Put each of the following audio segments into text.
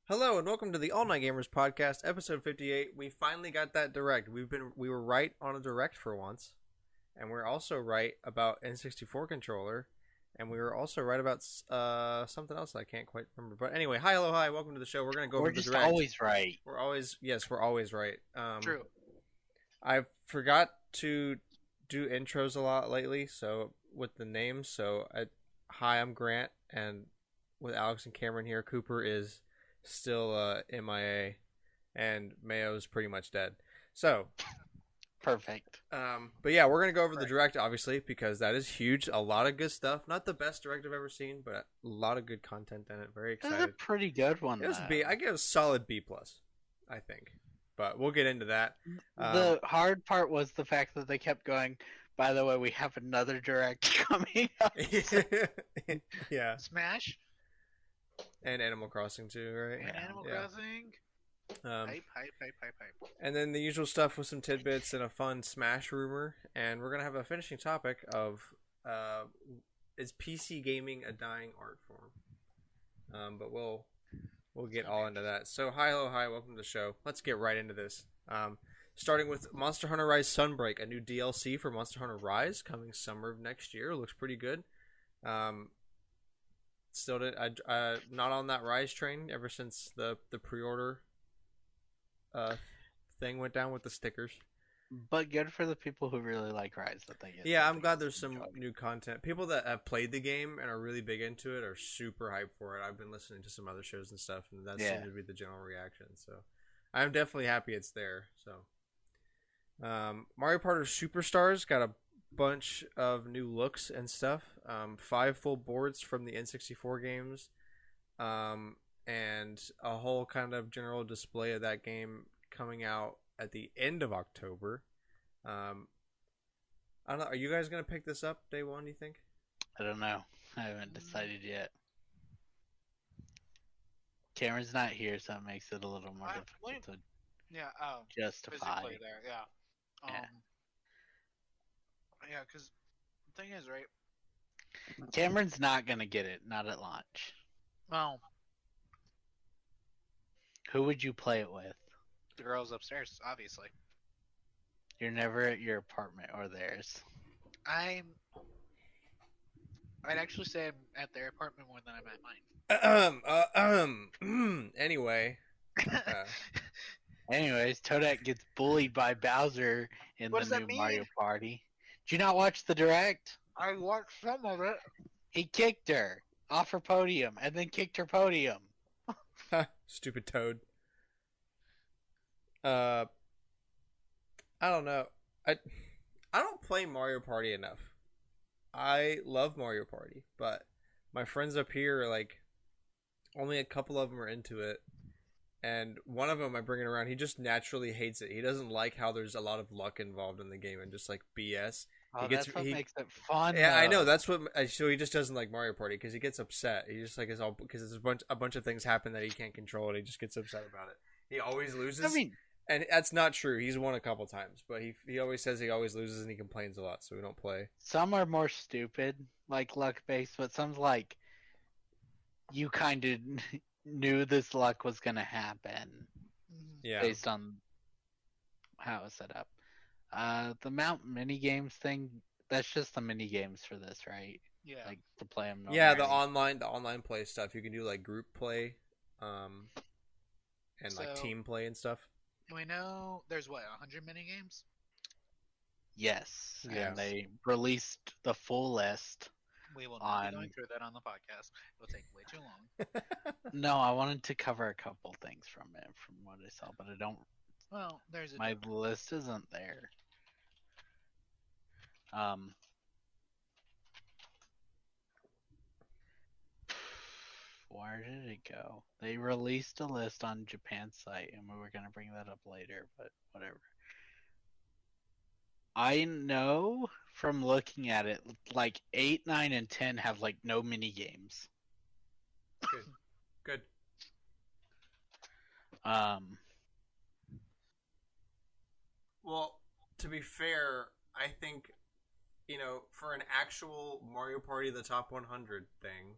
Hello and welcome to the All Night Gamers podcast, episode 58. We finally got that direct. We were right on a direct for once, and we're also right about N64 controller, and we were also right about something else I can't quite remember. But anyway, hi, welcome to the show. We're gonna go We're over the just direct. always right. We're always right. True. I forgot to do intros a lot lately, so with the names. Hi, I'm Grant, and with Alex and Cameron here, Cooper is still MIA, and Mayo's pretty much dead. So, Perfect. but yeah, we're gonna go over the direct, obviously, because that is huge. A lot of good stuff. Not the best direct I've ever seen, but a lot of good content in it. Very This is a excited. pretty good one. It was though. B. I give it a solid B plus, I think. But we'll get into that. The hard part was the fact that they kept going. By the way, we have another direct coming up. Yeah, Smash and Animal Crossing too, right? and Animal Yeah. Crossing. Hype. And then the usual stuff with some tidbits and a fun Smash rumor. And we're gonna have a finishing topic of is PC gaming a dying art form? But we'll get all into that. So hi, welcome to the show. Let's get right into this. Starting with Monster Hunter Rise Sunbreak, a new DLC for Monster Hunter Rise coming summer of next year. Looks pretty good. Still not on that Rise train ever since the pre-order thing went down with the stickers. But good for the people who really like Rise that they get. Yeah, I'm glad there's some new content. People that have played the game and are really big into it are super hyped for it. I've been listening to some other shows and stuff, and that seemed to be the general reaction. So I'm definitely happy it's there. So Mario Party Superstars got a bunch of new looks and stuff. 5 full boards from the N64 games, and a whole kind of general display of that game coming out at the end of October. I don't know. Are you guys gonna pick this up day one? You think? I don't know. I haven't decided yet. Cameron's not here, so it makes it a little more difficult to justify. Physically there, yeah. Yeah, because the thing is, right? Cameron's not gonna get it. Not at launch. Well, Who would you play it with? the girls upstairs, obviously. You're never at your apartment or theirs. I'd actually say I'm at their apartment more than I'm at mine. Anyway. Anyways, Toadette gets bullied by Bowser in What does the that new Mario mean? Party. Did you not watch the direct? I watched some of it. He kicked her off her podium and then kicked her podium. Stupid Toad. I don't know. I don't play Mario Party enough. I love Mario Party, but my friends up here are like, only a couple of them are into it, and one of them I bring it around. He just naturally hates it. He doesn't like how there's a lot of luck involved in the game and just like BS. Oh, that's what makes it fun. Yeah, I know. though. That's what. So he just doesn't like Mario Party because he gets upset. He just like is all because there's a bunch of things happen that he can't control, and he just gets upset about it. He always loses. I mean, And that's not true. He's won a couple times, but he always says he always loses and he complains a lot, so we don't play. some are more stupid, like luck based, but some's like you kind of knew this luck was gonna happen Yeah. based on how it was set up. The Mount mini games thing. That's just the mini games for this, right? Yeah. Like to play them. Yeah, the online play stuff. You can do like group play, and like So- team play and stuff. we know there's what 100 mini games. Yes, Yes. and they released the full list. We will not be going On- through that on the podcast. It'll take way too long. No, I wanted to cover a couple things from it, from what I saw, but I don't. Well, there's a My list isn't there. Where did it go? They released a list on Japan's site, and we were gonna bring that up later, but whatever. I know from looking at it, like 8, 9, and 10 have like no mini games. Good. Well, to be fair, I think for an actual Mario Party the top 100 thing,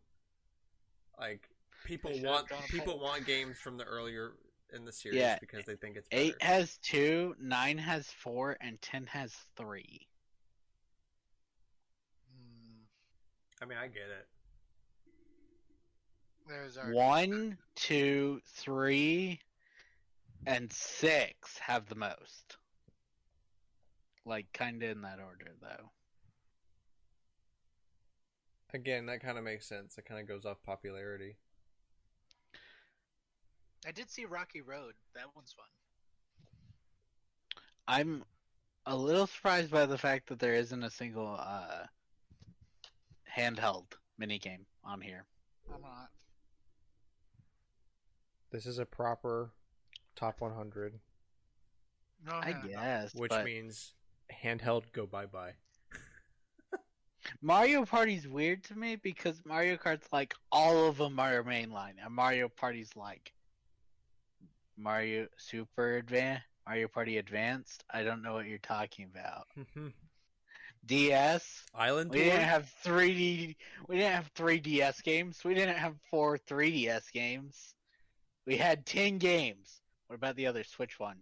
like people They should've want gone people full. want games from the earlier in the series Yeah, because they think it's better. 8 has 2, 9 has 4, and 10 has 3. Hmm, I mean, I get it. there's our 1, 2, 3, and 6 have the most. Like, kinda in that order, though. Again, that kind of makes sense. It kind of goes off popularity. I did see Rocky Road. That one's fun. I'm a little surprised by the fact that there isn't a single handheld minigame on here. I'm not. This is a proper top 100, No, I no. guess, which but means handheld go bye-bye. Mario Party's weird to me because Mario Kart's like all of them are mainline, and Mario Party's like Mario Super Advanced, Mario Party Advanced. I don't know what you're talking about. DS. Island We Tour? didn't have 3D. We didn't have 3DS games. We didn't have 4 3DS games. We had 10 games. What about the other Switch one?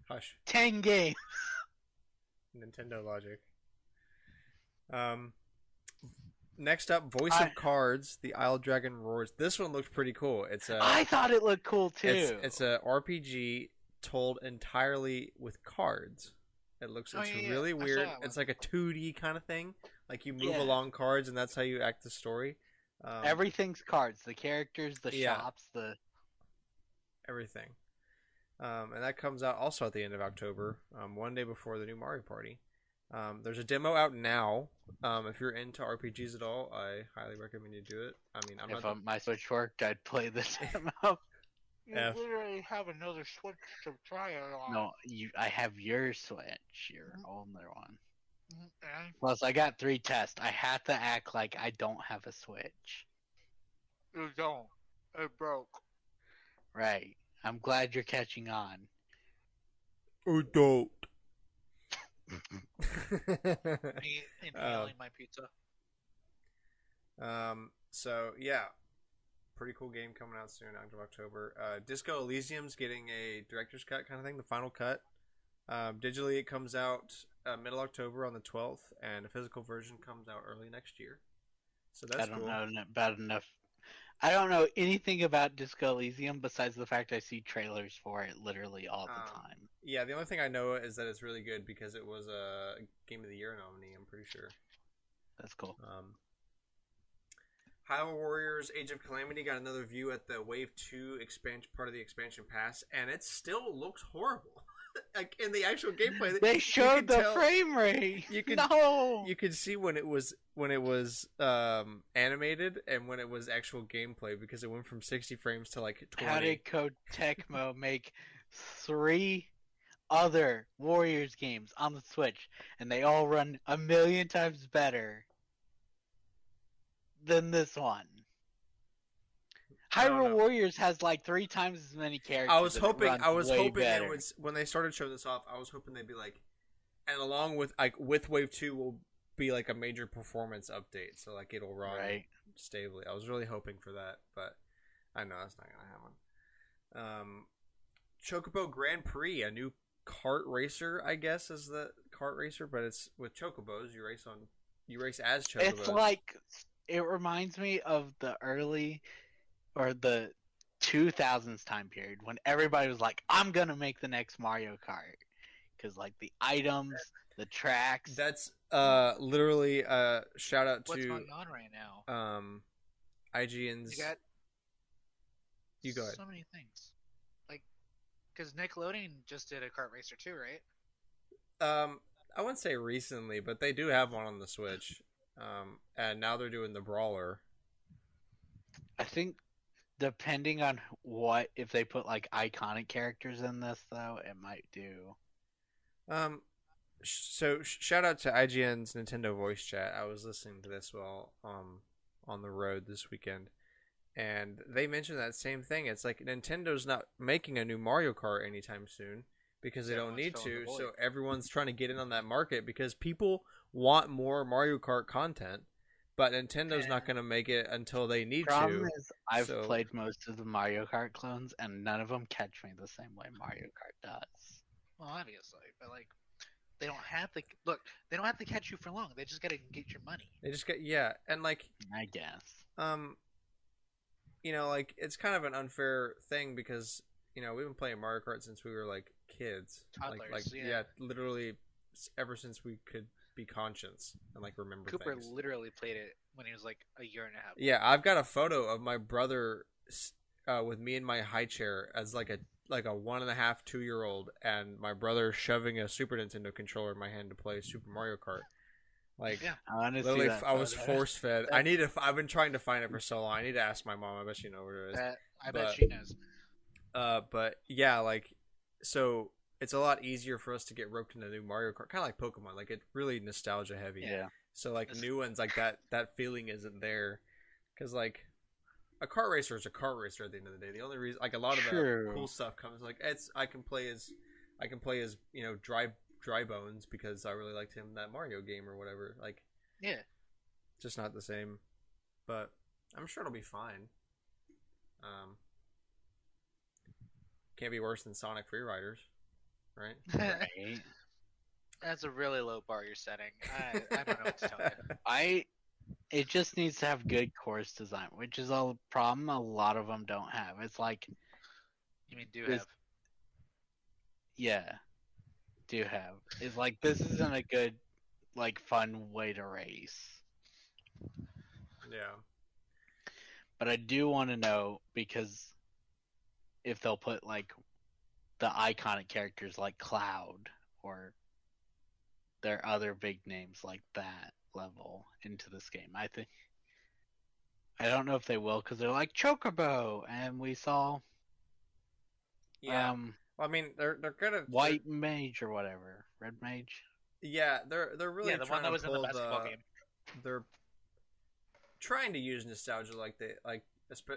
Hush. 10 games. Nintendo logic. Next up, Voice of Cards, The Isle Dragon Roars. This one looks pretty cool. It's a I thought it looked cool too. it's a RPG told entirely with cards. It's really I saw weird. that It's one. like a 2D kind of thing. Like you move Yeah. along cards and that's how you act the story. Everything's cards. The characters, the Yeah. shops, the Everything. And that comes out also at the end of October, one day before the new Mario Party. There's a demo out now. If you're into RPGs at all, I highly recommend you do it. I mean, I'm if not. my Switch worked, I'd play this demo. You F. literally have another Switch to try it on. No, I have your Switch, your older one. And Plus, I got 3 tests. I have to act like I don't have a Switch. you don't. It broke. Right. I'm glad you're catching on. Adult. Me inhaling my pizza. So yeah, pretty cool game coming out soon, end of October. Disco Elysium's getting a director's cut kind of thing, the final cut. Digitally, it comes out middle October on the 12th, and a physical version comes out early next year. So that's I don't cool. know about enough. I don't know anything about Disco Elysium besides the fact I see trailers for it literally all the time. Yeah, the only thing I know is that it's really good because it was a Game of the Year nominee, I'm pretty sure. That's cool. Hyrule Warriors Age of Calamity got another view at the Wave 2 expansion part of the expansion pass, and it still looks horrible. Like in the actual gameplay, They showed the tell, frame rate. You could you could see when it was animated and when it was actual gameplay because it went from 60 frames to like 20. How did Code Tecmo make 3 other Warriors games on the Switch, and they all run a million times better than this one? Hyrule Warriors has like 3 times as many characters. I was hoping better. it was when they started showing this off. I was hoping they'd be like, and along with with Wave 2 will be like a major performance update, so like it'll run stably. I was really hoping for that, but I know that's not gonna happen. Chocobo Grand Prix, a new kart racer, I guess is the kart racer, but it's with chocobos. You race as chocobos. It's like, it reminds me of the early or the 2000s time period when everybody was like, I'm gonna make the next Mario Kart, because like the items, the tracks. That's literally shout out What's to going on right now? IGN's. You go ahead. So many things, like because Nickelodeon just did a kart racer too, right? I wouldn't say recently, but they do have one on the Switch. And now they're doing the Brawler. I think depending on if they put like iconic characters in this, though, it might do. So shout out to IGN's Nintendo voice chat. I was listening to this while on the road this weekend, and they mentioned that same thing. It's like Nintendo's not making a new Mario Kart anytime soon because they don't need to. So everyone's trying to get in on that market because people want more Mario Kart content. but Nintendo's not going to make it until they need Problem to. is, I've so- played most of the Mario Kart clones, and none of them catch me the same way Mario Kart does. Well, obviously, but like, they don't have to look. They don't have to catch you for long. They just gotta get your money. They just get and like I guess. like it's kind of an unfair thing because we've been playing Mario Kart since we were like kids, Toddlers, like yeah. literally ever since we could be conscious and like remember Cooper things. literally played it when he was like a year and a half. Yeah, I've got a photo of my brother with me in my high chair as like a 1.5, 2-year-old, and my brother shoving a Super Nintendo controller in my hand to play Super Mario Kart. Like, Yeah. I want to see literally, that I was photo. force fed. I've been trying to find it for so long. I need to ask my mom. I bet she knows where it is. I bet she knows. But yeah, like, so it's a lot easier for us to get roped into new Mario Kart, kind of like Pokemon. Like, it's really nostalgia heavy. Yeah. So like new ones, like that feeling isn't there, because like a kart racer is a kart racer at the end of the day. The only reason, like a lot of the cool stuff comes like I can play as dry bones because I really liked him in that Mario game or whatever. Like Yeah. just not the same, but I'm sure it'll be fine. Can't be worse than Sonic Free Riders, right? Right. That's a really low bar you're setting. I don't know what to tell you. It just needs to have good course design, which is a problem a lot of them don't have. It's like, You mean do This- have? yeah, do have. It's like, this isn't a good, like, fun way to race. Yeah. But I do want to know, because if they'll put, like, the iconic characters like Cloud or their other big names like that level into this game. I don't know if they will, because they're like Chocobo, and we saw Yeah. Well, I mean, they're gonna White Mage or whatever, Red Mage. Yeah, they're really Yeah, the trying one that to was in the pull basketball game. They're trying to use nostalgia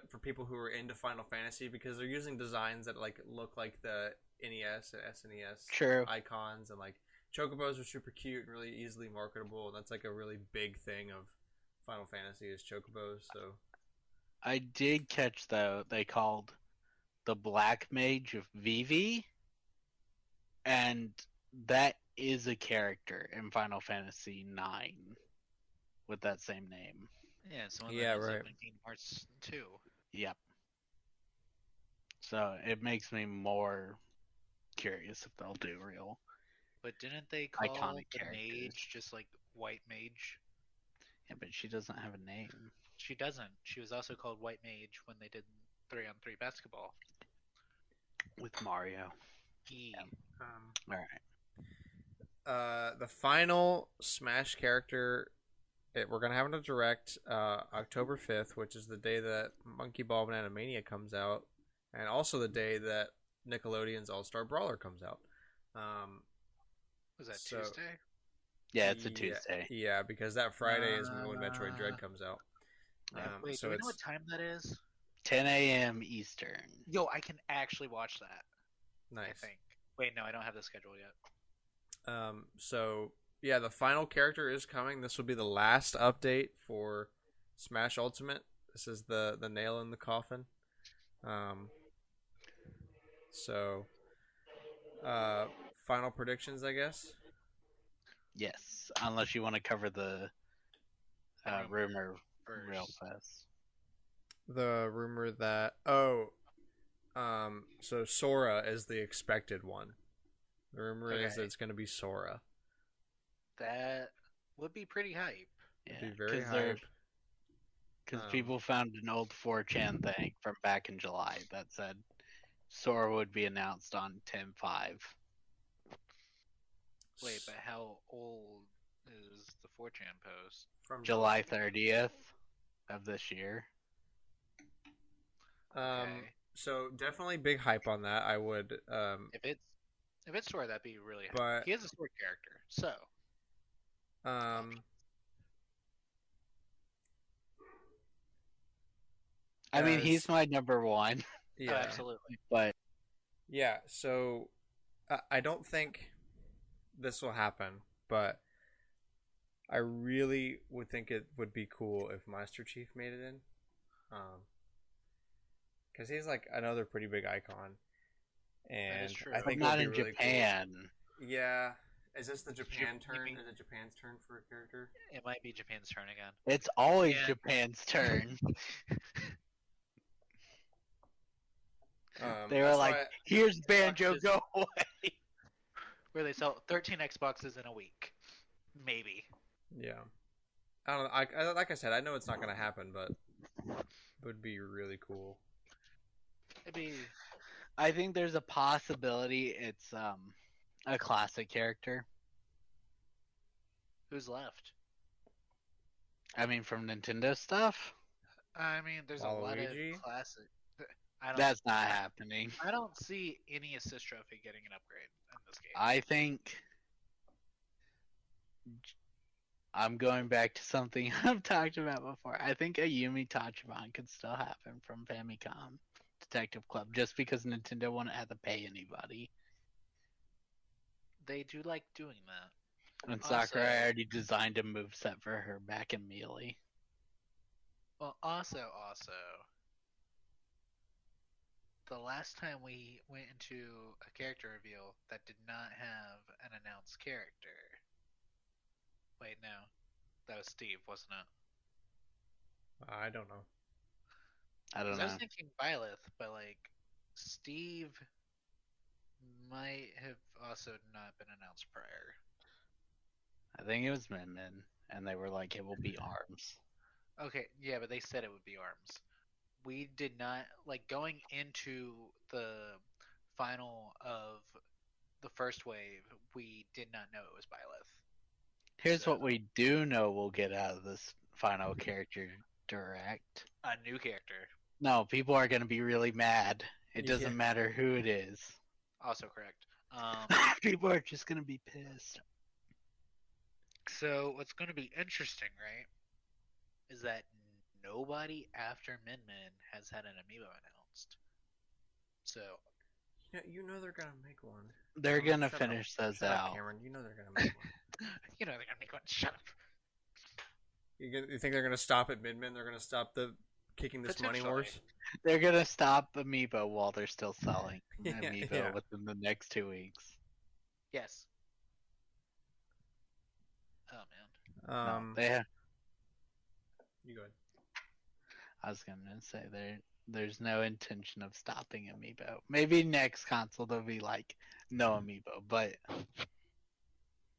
for people who are into Final Fantasy, because they're using designs that like look like the NES and SNES True. icons, and like Chocobos are super cute and really easily marketable, and that's like a really big thing of Final Fantasy is Chocobos. So I did catch, though, they called the Black Mage of Vivi, and that is a character in Final Fantasy IX with that same name. Yeah, it's the one Yeah, that ends right. up in Kingdom Hearts 2. Yep. So it makes me more curious if they'll do real. But didn't they call Iconic the characters. mage just like White Mage? Yeah, but she doesn't have a name. She doesn't. She was also called White Mage when they did 3-on-3 basketball. With Mario. E. Alright. the final Smash character, we're gonna have a direct October 5th, which is the day that Monkey Ball Banana Mania comes out, and also the day that Nickelodeon's All Star Brawler comes out. Was that So- Tuesday? Yeah, it's a Tuesday. Yeah, because that Friday is when Metroid Dread comes out. Wait, so do we it's know what time that is? 10 a.m. Eastern. Yo, I can actually watch that. I nice. think. Wait, no, I don't have the schedule yet. So yeah, the final character is coming. This will be the last update for Smash Ultimate. This is the nail in the coffin. So final predictions, I guess. Yes, unless you want to cover the rumor First. real fast. The rumor that so Sora is the expected one. The rumor is that Okay. it's going to be Sora. That would be pretty hype. Yeah, It'd be very hype. Because Um, people found an old 4chan thing from back in July that said Sora would be announced on 10/5. Wait, but how old is the 4chan post? From July 30th of this year. Okay. So definitely big hype on that. I would If it's Sora, that'd be really hype. But- He is a sword character, so I mean, As- he's my number one, oh, yeah. absolutely. but Yeah, so I don't think this will happen, but I really would think it would be cool if Master Chief made it in, because he's like another pretty big icon, That is and true. I But think it would not be in really Japan. cool. Yeah, is this the Japan You turn? mean- Is it Japan's turn for a character? It might be Japan's turn again. It's always And- Japan's turn. Um, They were that's like, why "Here's Banjo, Xbox go away." Where they sell 13 Xboxes in a week, maybe. yeah, I don't know. Like I said, I know it's not gonna happen, but it would be really cool. It'd be I think there's a possibility it's a classic character. who's left. I mean, from Nintendo stuff. I mean, there's a lot Waluigi? of classic. I don't. That's not happening. I don't see any assist trophy getting an upgrade in this game. I think I'm going back to something I've talked about before. I think a Yumi Tachibana could still happen from Famicom Detective Club just because Nintendo wouldn't have to pay anybody. They do like doing that. And Also- Sakurai already designed a moveset for her back in Melee. Well, also, the last time we went into a character reveal that did not have an announced character. Wait, no, that was Steve, wasn't it? I don't know. I don't 'Cause know. I was thinking Byleth, but like Steve might have also not been announced prior. I think it was Min Min, and they were like, it will be ARMS. Okay, yeah, but they said it would be ARMS. We did not like going into the final of the first wave. We did not know it was Byleth. Here's So- what we do know we'll get out of this final character direct. A new character, No, people are going to be really mad. It doesn't Yeah. matter who it is. also correct. People are just going to be pissed. So what's going to be interesting, right, is that nobody after Min Min has had an amiibo announced. So You know they're gonna make one. They're going to Shut up. finish those Shut up, out. Cameron. You know they're gonna make one. you know they're gonna make one. Shut up. You think they're gonna stop at Midman? They're gonna stop the kicking this money Potentially. horse? They're going to stop amiibo while they're still selling Yeah, amiibo yeah. within the next 2 weeks. Yes. Oh man. Um, No, they have, you go ahead. I was going to say there's no intention of stopping amiibo. Maybe next console there'll be like no amiibo, but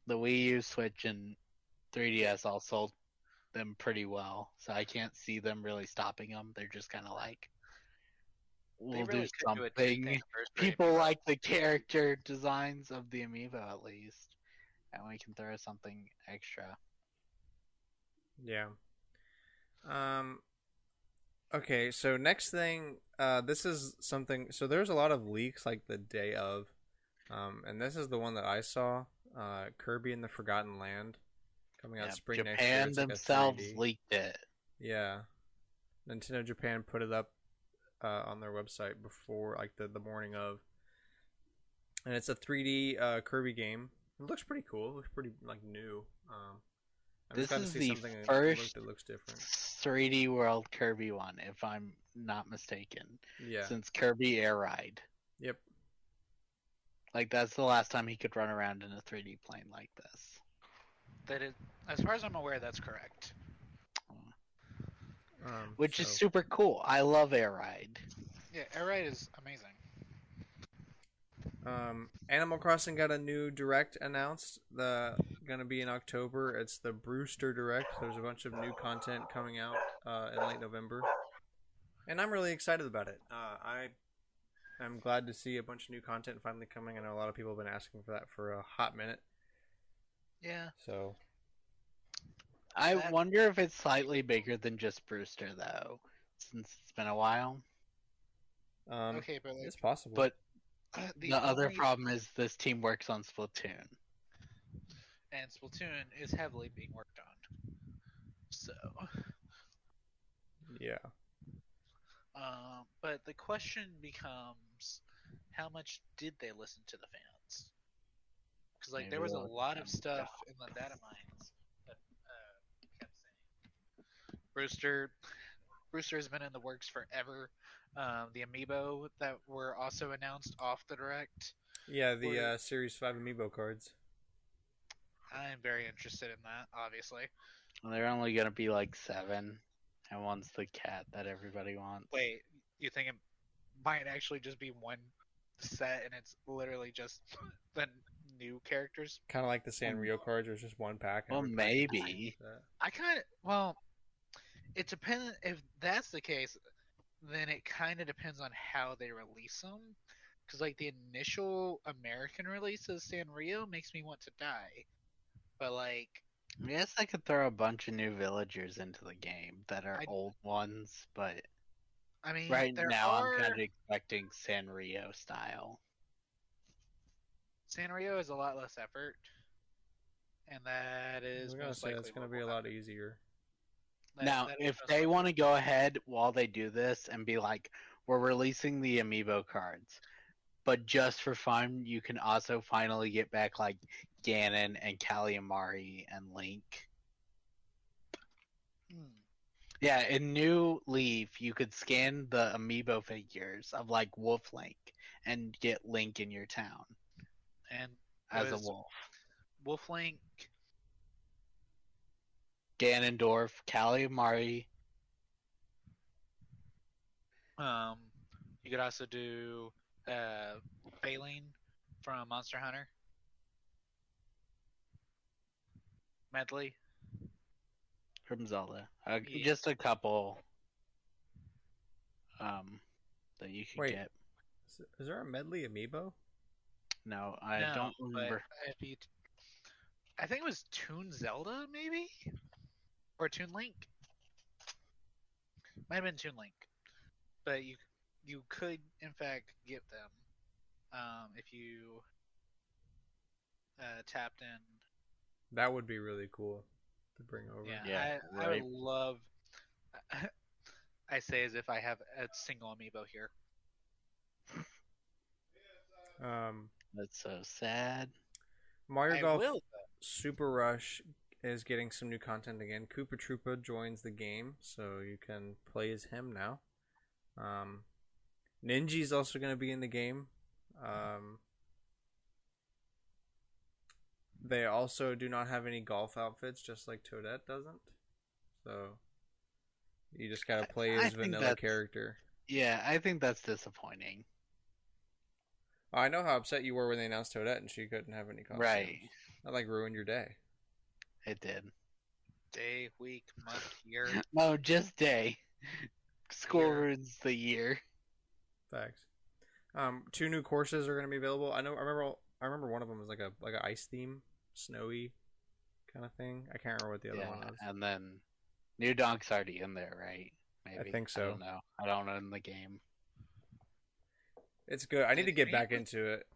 the Wii U, Switch, and 3DS all sold them pretty well, so I can't see them really stopping them. They're just kind of like, we'll They really do could do a 10th something. anniversary People amiibo. like the character designs of the amiibo at least, and we can throw something extra. Yeah. Okay, so next thing, this is something. So there's a lot of leaks like the day of, and this is the one that I saw. Kirby and the Forgotten Land coming out Yeah, spring next year. Japan It's like a themselves 3D. leaked it. Yeah, Nintendo Japan put it up on their website before, like the morning of, and it's a 3D Kirby game. It looks pretty cool. It looks pretty like new. I'm This just glad to is see the something first that looks different. 3D World Kirby one, if I'm not mistaken, Yeah. since Kirby Air Ride. Yep. Like that's the last time he could run around in a 3D plane like this. That is, as far as I'm aware, that's correct. Which is So- super cool. I love Air Ride. Yeah, Air Ride is amazing. Animal Crossing got a new direct announced. Gonna be in October. It's the Brewster Direct. There's a bunch of new content coming out in late November, and I'm really excited about it. I'm glad to see a bunch of new content finally coming. I know a lot of people have been asking for that for a hot minute. Yeah. So I That- wonder if it's slightly bigger than just Brewster though, since it's been a while. Okay, but like, it's possible. But the other only- problem is this team works on Splatoon. and Splatoon is heavily being worked on. So, yeah, but the question becomes, how much did they listen to the fans? Because like there Maybe was a they'll lot of listen to stuff in the data mines that Brewster has been in the works forever. The amiibo that were also announced off the direct. Yeah, the Were- Series 5 amiibo cards. I'm very interested in that, obviously. They're only gonna be like 7, and one's the cat that everybody wants. Wait, you think it might actually just be one set and it's literally just the new characters? Kind of like the Sanrio cards, where it's just one pack. And Well, every pack is the same maybe. set. I kind of well, it depends. If that's the case, then it kind of depends on how they release them. Because like the initial American release of Sanrio makes me want to die, but like I guess I could throw a bunch of new villagers into the game that are I- old ones, but I mean, right there now I'm are kind of expecting Sanrio style. Sanrio is a lot less effort, and that is I was gonna most say likely it's gonna what be a will lot happen. easier. Now, That is if most they likely- want to go ahead while they do this and be like, we're releasing the amiibo cards, but just for fun, you can also finally get back like Ganon and Calamari and Link. Hmm. Yeah, in New Leaf, you could scan the amiibo figures of like Wolf Link and get Link in your town and as a was wolf. Wolflink. Ganondorf, Calamari. You could also do Baleen from Monster Hunter. Medley. From Zelda. Yeah. Just a couple that you could Wait. get. Is there a medley amiibo? No, I No, don't but remember. I think it was Toon Zelda, maybe? Or Toon Link? Might have been Toon Link. But you could, in fact, get them if you tapped in. That would be really cool to bring over. Yeah, Yeah, I would right. love. I say as if I have a single amiibo here. That's so sad. Mario I Golf will. Super Rush is getting some new content again. Koopa Troopa joins the game, so you can play as him now. Ninji's also going to be in the game. They also do not have any golf outfits, just like Toadette doesn't. So you just gotta play I as think vanilla that's- character. Yeah, I think that's disappointing. I know how upset you were when they announced Toadette and she couldn't have any costumes. Right. That like ruined your day. It did. Day, week, month, year. No, just day. School Year. ruins the year. Facts. 2 new courses are going to be available. I remember one of them was like a ice theme, snowy kind of thing. I can't remember what the other one was. And then New Donk's already in there, right? Maybe. think so. I don't know. I don't know in the game. It's good. I need to Did get we- back into it.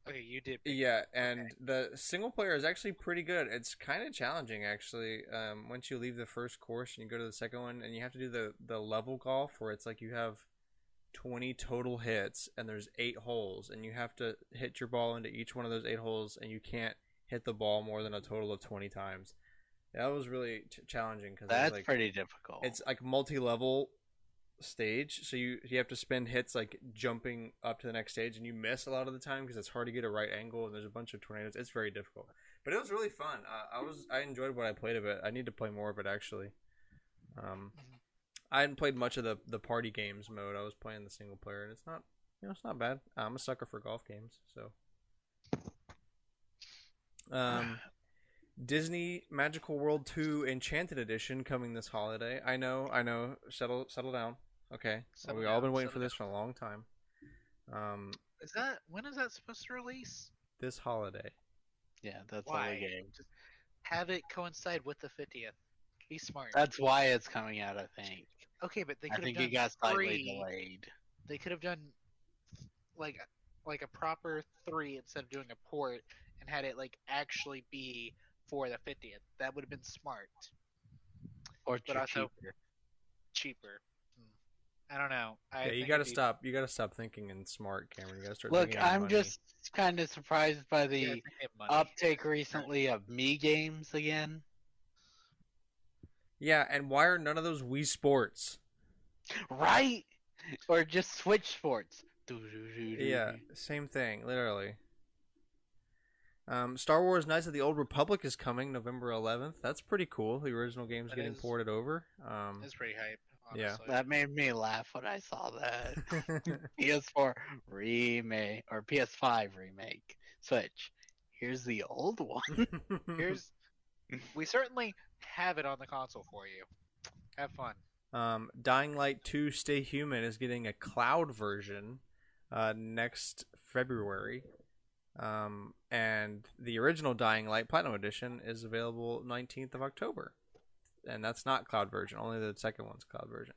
Okay, you did. pick Yeah, it. and Okay. the single player is actually pretty good. It's kind of challenging actually. Once you leave the first course and you go to the second one, and you have to do the level golf where it's like you have 20 total hits and there's 8 holes, and you have to hit your ball into each one of those 8 holes, and you can't hit the ball more than a total of 20 times. That was really challenging because That's like, pretty difficult. it's like multi-level stage, so you have to spend hits like jumping up to the next stage, and you miss a lot of the time because it's hard to get a right angle and there's a bunch of tornadoes. It's very difficult, but it was really fun. I enjoyed what I played of it. I need to play more of it actually. I hadn't played much of the party games mode. I was playing the single player, and it's not bad. I'm a sucker for golf games, so Disney Magical World 2 Enchanted Edition coming this holiday. I know. Settle down. Okay. Settle We've all been down, waiting settle for this for a long time. When is that supposed to release? This holiday. Yeah, that's all Why? the game. Just have it coincide with the 50th. Be smart. That's why it's coming out, I think. Okay, but they I could have think done it got slightly 3. delayed. They could have done like a proper 3 instead of doing a port and had it like actually be for the 50th. That would have been smart, Or but also cheaper. cheaper. I don't know. Yeah, you think gotta it'd be- stop. You gotta stop thinking in smart, Cameron. You gotta start Look, thinking in I'm money. just kind of surprised by you gotta the think of money. uptake recently of me games again. Yeah, and why are none of those Wii Sports? Right? Or just Switch Sports. Do. Yeah, same thing, literally. Star Wars Knights of the Old Republic is coming November 11th. That's pretty cool. The original game's That getting is ported over. is pretty hype, Yeah. honestly. That made me laugh when I saw that. PS4 remake or PS5 remake. Switch. Here's the old one. Here's we certainly have it on the console for you. Have fun. Dying Light 2 Stay Human is getting a cloud version next February. And the original Dying Light Platinum Edition is available 19th of October. And that's not cloud version. Only the second one's cloud version.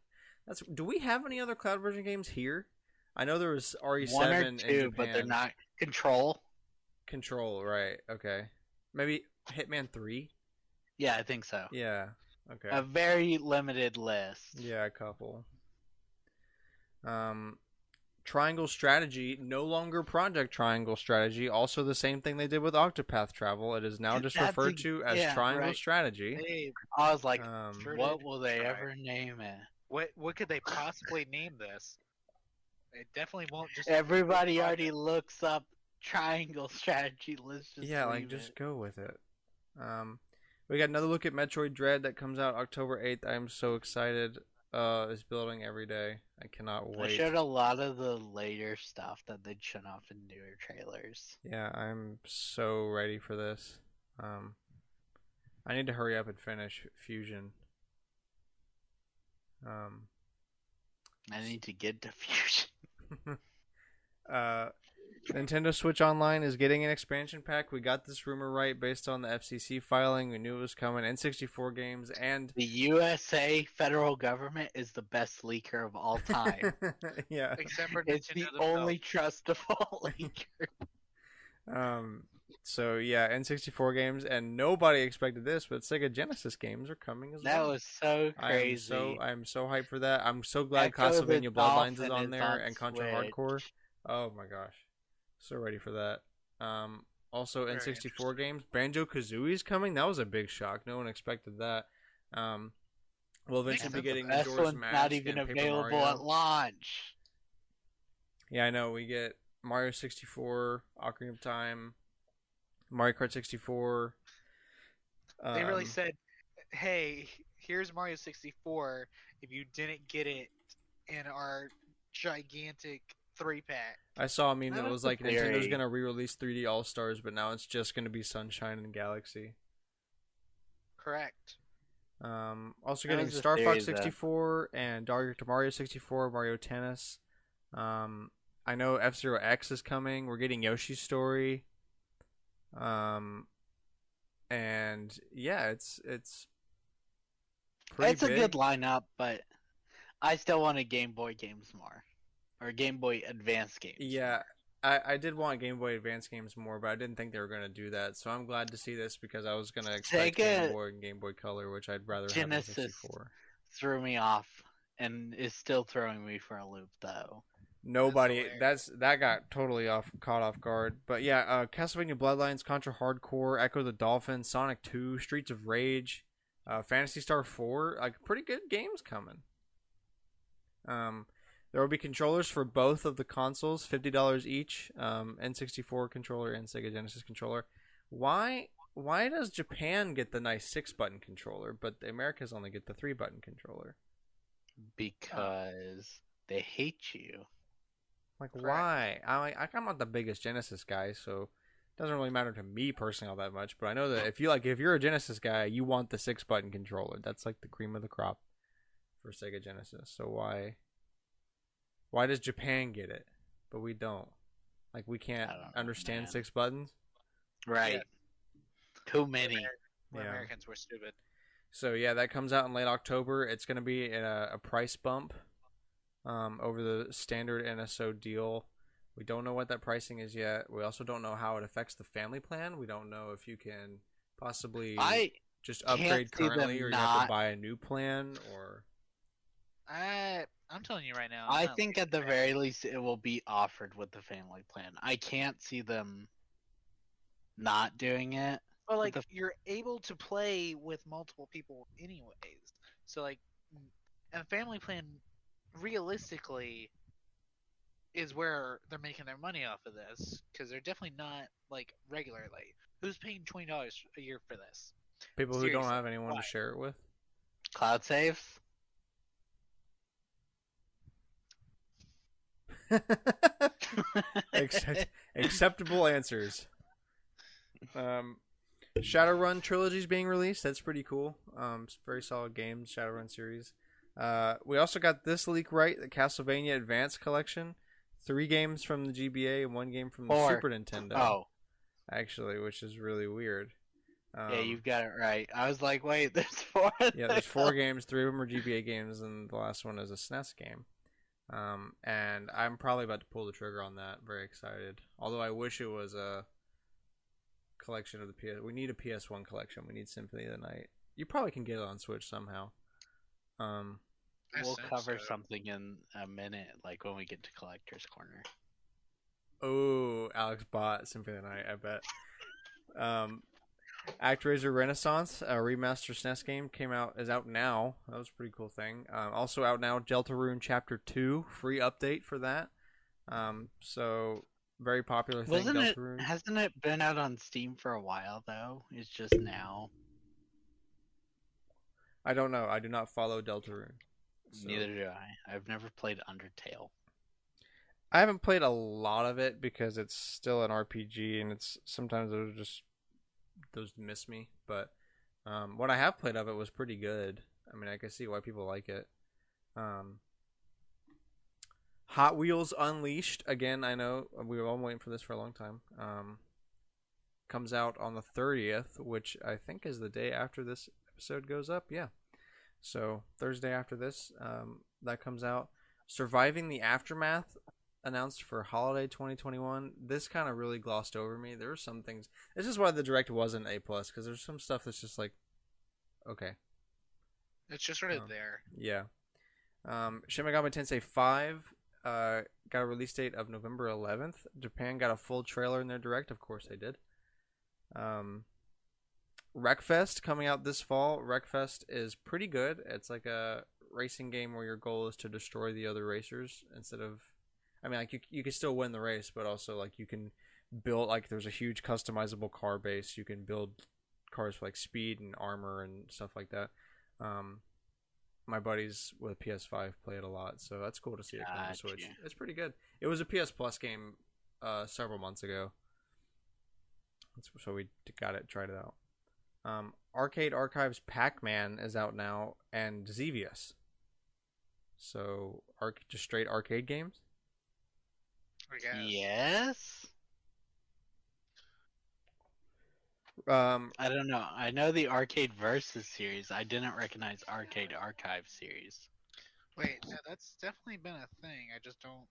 Do we have any other cloud version games here? I know there was RE7 One or in two, Japan. but they're not. Control. Control, right? Okay, maybe Hitman 3. Yeah, I think so. Yeah. Okay. A very limited list. Yeah, a couple. Triangle Strategy, no longer Project Triangle Strategy. Also the same thing they did with Octopath Travel. It is now just That's referred to as Triangle right. Strategy. Hey, I was like, Sure what did. will they Try. ever name it? what could they possibly name this? It definitely won't just. Everybody already looks up triangle strategy. Let's just Yeah, like leave just it. go with it. We got another look at Metroid Dread that comes out October 8th. I'm so excited. It's building every day. I cannot They wait. showed a lot of the later stuff that they'd shown off in newer trailers. Yeah, I'm so ready for this. I need to hurry up and finish Fusion. I need to get to Fusion. Nintendo Switch Online is getting an expansion pack. We got this rumor right based on the FCC filing. We knew it was coming. N64 games and The USA federal government is the best leaker of all time. yeah. Except for It's the Nintendo only trustable leaker. So yeah, N64 games, and nobody expected this, but Sega Genesis games are coming as That well. was so crazy. I'm so hyped for that. I'm so glad Echo the Castlevania Bloodlines is Dolphin on is there on and Contra Switch. Hardcore. Oh my gosh, so ready for that. Also Very N64 games, Banjo Kazooie is coming. That was a big shock. No one expected that. We'll eventually be getting This Majora's one's Mask not even and Paper available Mario. at launch. Yeah, I know. We get Mario 64, Ocarina of Time, Mario Kart 64. They really said, "Hey, here's Mario 64. If you didn't get it in our gigantic 3-pack." I saw a meme that That was was like the Nintendo's theory. gonna re-release 3D All Stars, but now it's just gonna be Sunshine and Galaxy. Correct. Also That getting was the Star theory, Fox 64 and Dr. Mario 64, Mario Tennis. I know F-Zero X is coming. We're getting Yoshi's Story. And yeah, it's pretty It's a big. good lineup, but I still wanted Game Boy games more. Or Game Boy Advance games. Yeah, I did want Game Boy Advance games more, but I didn't think they were going to do that. So I'm glad to see this because I was going to expect Sega Game Boy and Game Boy Color, which I'd rather have than Genesis 64. threw me off and is still throwing me for a loop though. Nobody That's that got totally caught off guard. But yeah, Castlevania Bloodlines, Contra Hardcore, Echo the Dolphin, Sonic 2, Streets of Rage, Phantasy Star 4, like pretty good games coming. There will be controllers for both of the consoles, $50 each, N64 controller and Sega Genesis controller. Why does Japan get the nice 6-button controller, but the Americas only get the 3-button controller? Because they hate you. Like, Correct. why? I'm not the biggest Genesis guy, so it doesn't really matter to me personally all that much. But I know that if you're a Genesis guy, you want the 6-button controller. That's like the cream of the crop for Sega Genesis. So why does Japan get it, but we don't? Like, we can't I don't know, understand man. 6 buttons. Right. Yeah. Too many. We're Yeah. Americans were stupid. So yeah, that comes out in late October. It's going to be a price bump over the standard NSO deal. We don't know what that pricing is yet. We also don't know how it affects the family plan. We don't know if you can possibly I just can't upgrade see them currently, or you have to not- buy a new plan, or I'm telling you right now. I I'm not think looking at the for very least it will be offered with the family plan. I can't see them not doing it. But like the you're able to play with multiple people anyways. So like, and family plan, realistically, is where they're making their money off of this because they're definitely not like regularly. Who's paying $20 a year for this? People who don't Seriously, have anyone why? to share it with. cloud saves. Acceptable answers. Shadowrun trilogy is being released. That's pretty cool. It's very solid game, Shadowrun series. We also got this leak right, the Castlevania Advance Collection. 3 games from the GBA and 1 game from the 4. Super Nintendo. Oh, Actually, which is really weird. yeah, you've got it right. I was like, wait, there's 4. Yeah, there's 4 games. 3 of them are GBA games, and the last one is a SNES game. And I'm probably about to pull the trigger on that. Very excited. Although I wish it was a collection of the PS. We need a PS1 collection. We need Symphony of the Night. You probably can get it on Switch somehow. We'll cover something in a minute, like when we get to Collector's Corner. Oh, Alex bought Symphony of the Night, I bet. ActRaiser Renaissance, a remaster SNES game, is out now. That was a pretty cool thing. Also out now, Deltarune Chapter 2, free update for that. So very popular thing. Deltarune. Hasn't it been out on Steam for a while though? It's just now. I don't know. I do not follow Deltarune. So. Neither do I. I've never played Undertale. I haven't played a lot of it because it's still an RPG, and it's sometimes those miss me. But what I have played of it was pretty good. I mean, I can see why people like it. Hot Wheels Unleashed, again, I know we were all waiting for this for a long time. Comes out on the 30th, which I think is the day after this episode goes up. Yeah. So Thursday after this, that comes out. Surviving the Aftermath, announced for holiday 2021. This kind of really glossed over me. There were some things. This is why the direct wasn't A+, because there's some stuff that's just like, okay. It's just sort of there. Yeah. Shin Megami Tensei 5 got a release date of November 11th. Japan got a full trailer in their direct. Of course they did. Wreckfest coming out this fall. Wreckfest is pretty good. It's like a racing game where your goal is to destroy the other racers instead of, I mean, like you can still win the race, but also like you can build, like there's a huge customizable car base. You can build cars for like speed and armor and stuff like that. My buddies with PS5 play it a lot, so that's cool to see it come to Switch. It's pretty good. It was a PS Plus game several months ago, so we tried it out. Arcade Archives Pac-Man is out now, and Xevious. So, just straight arcade games? Yes. I don't know. I know the Arcade Versus series. I didn't recognize Arcade Archive series. Wait, no, that's definitely been a thing. I just don't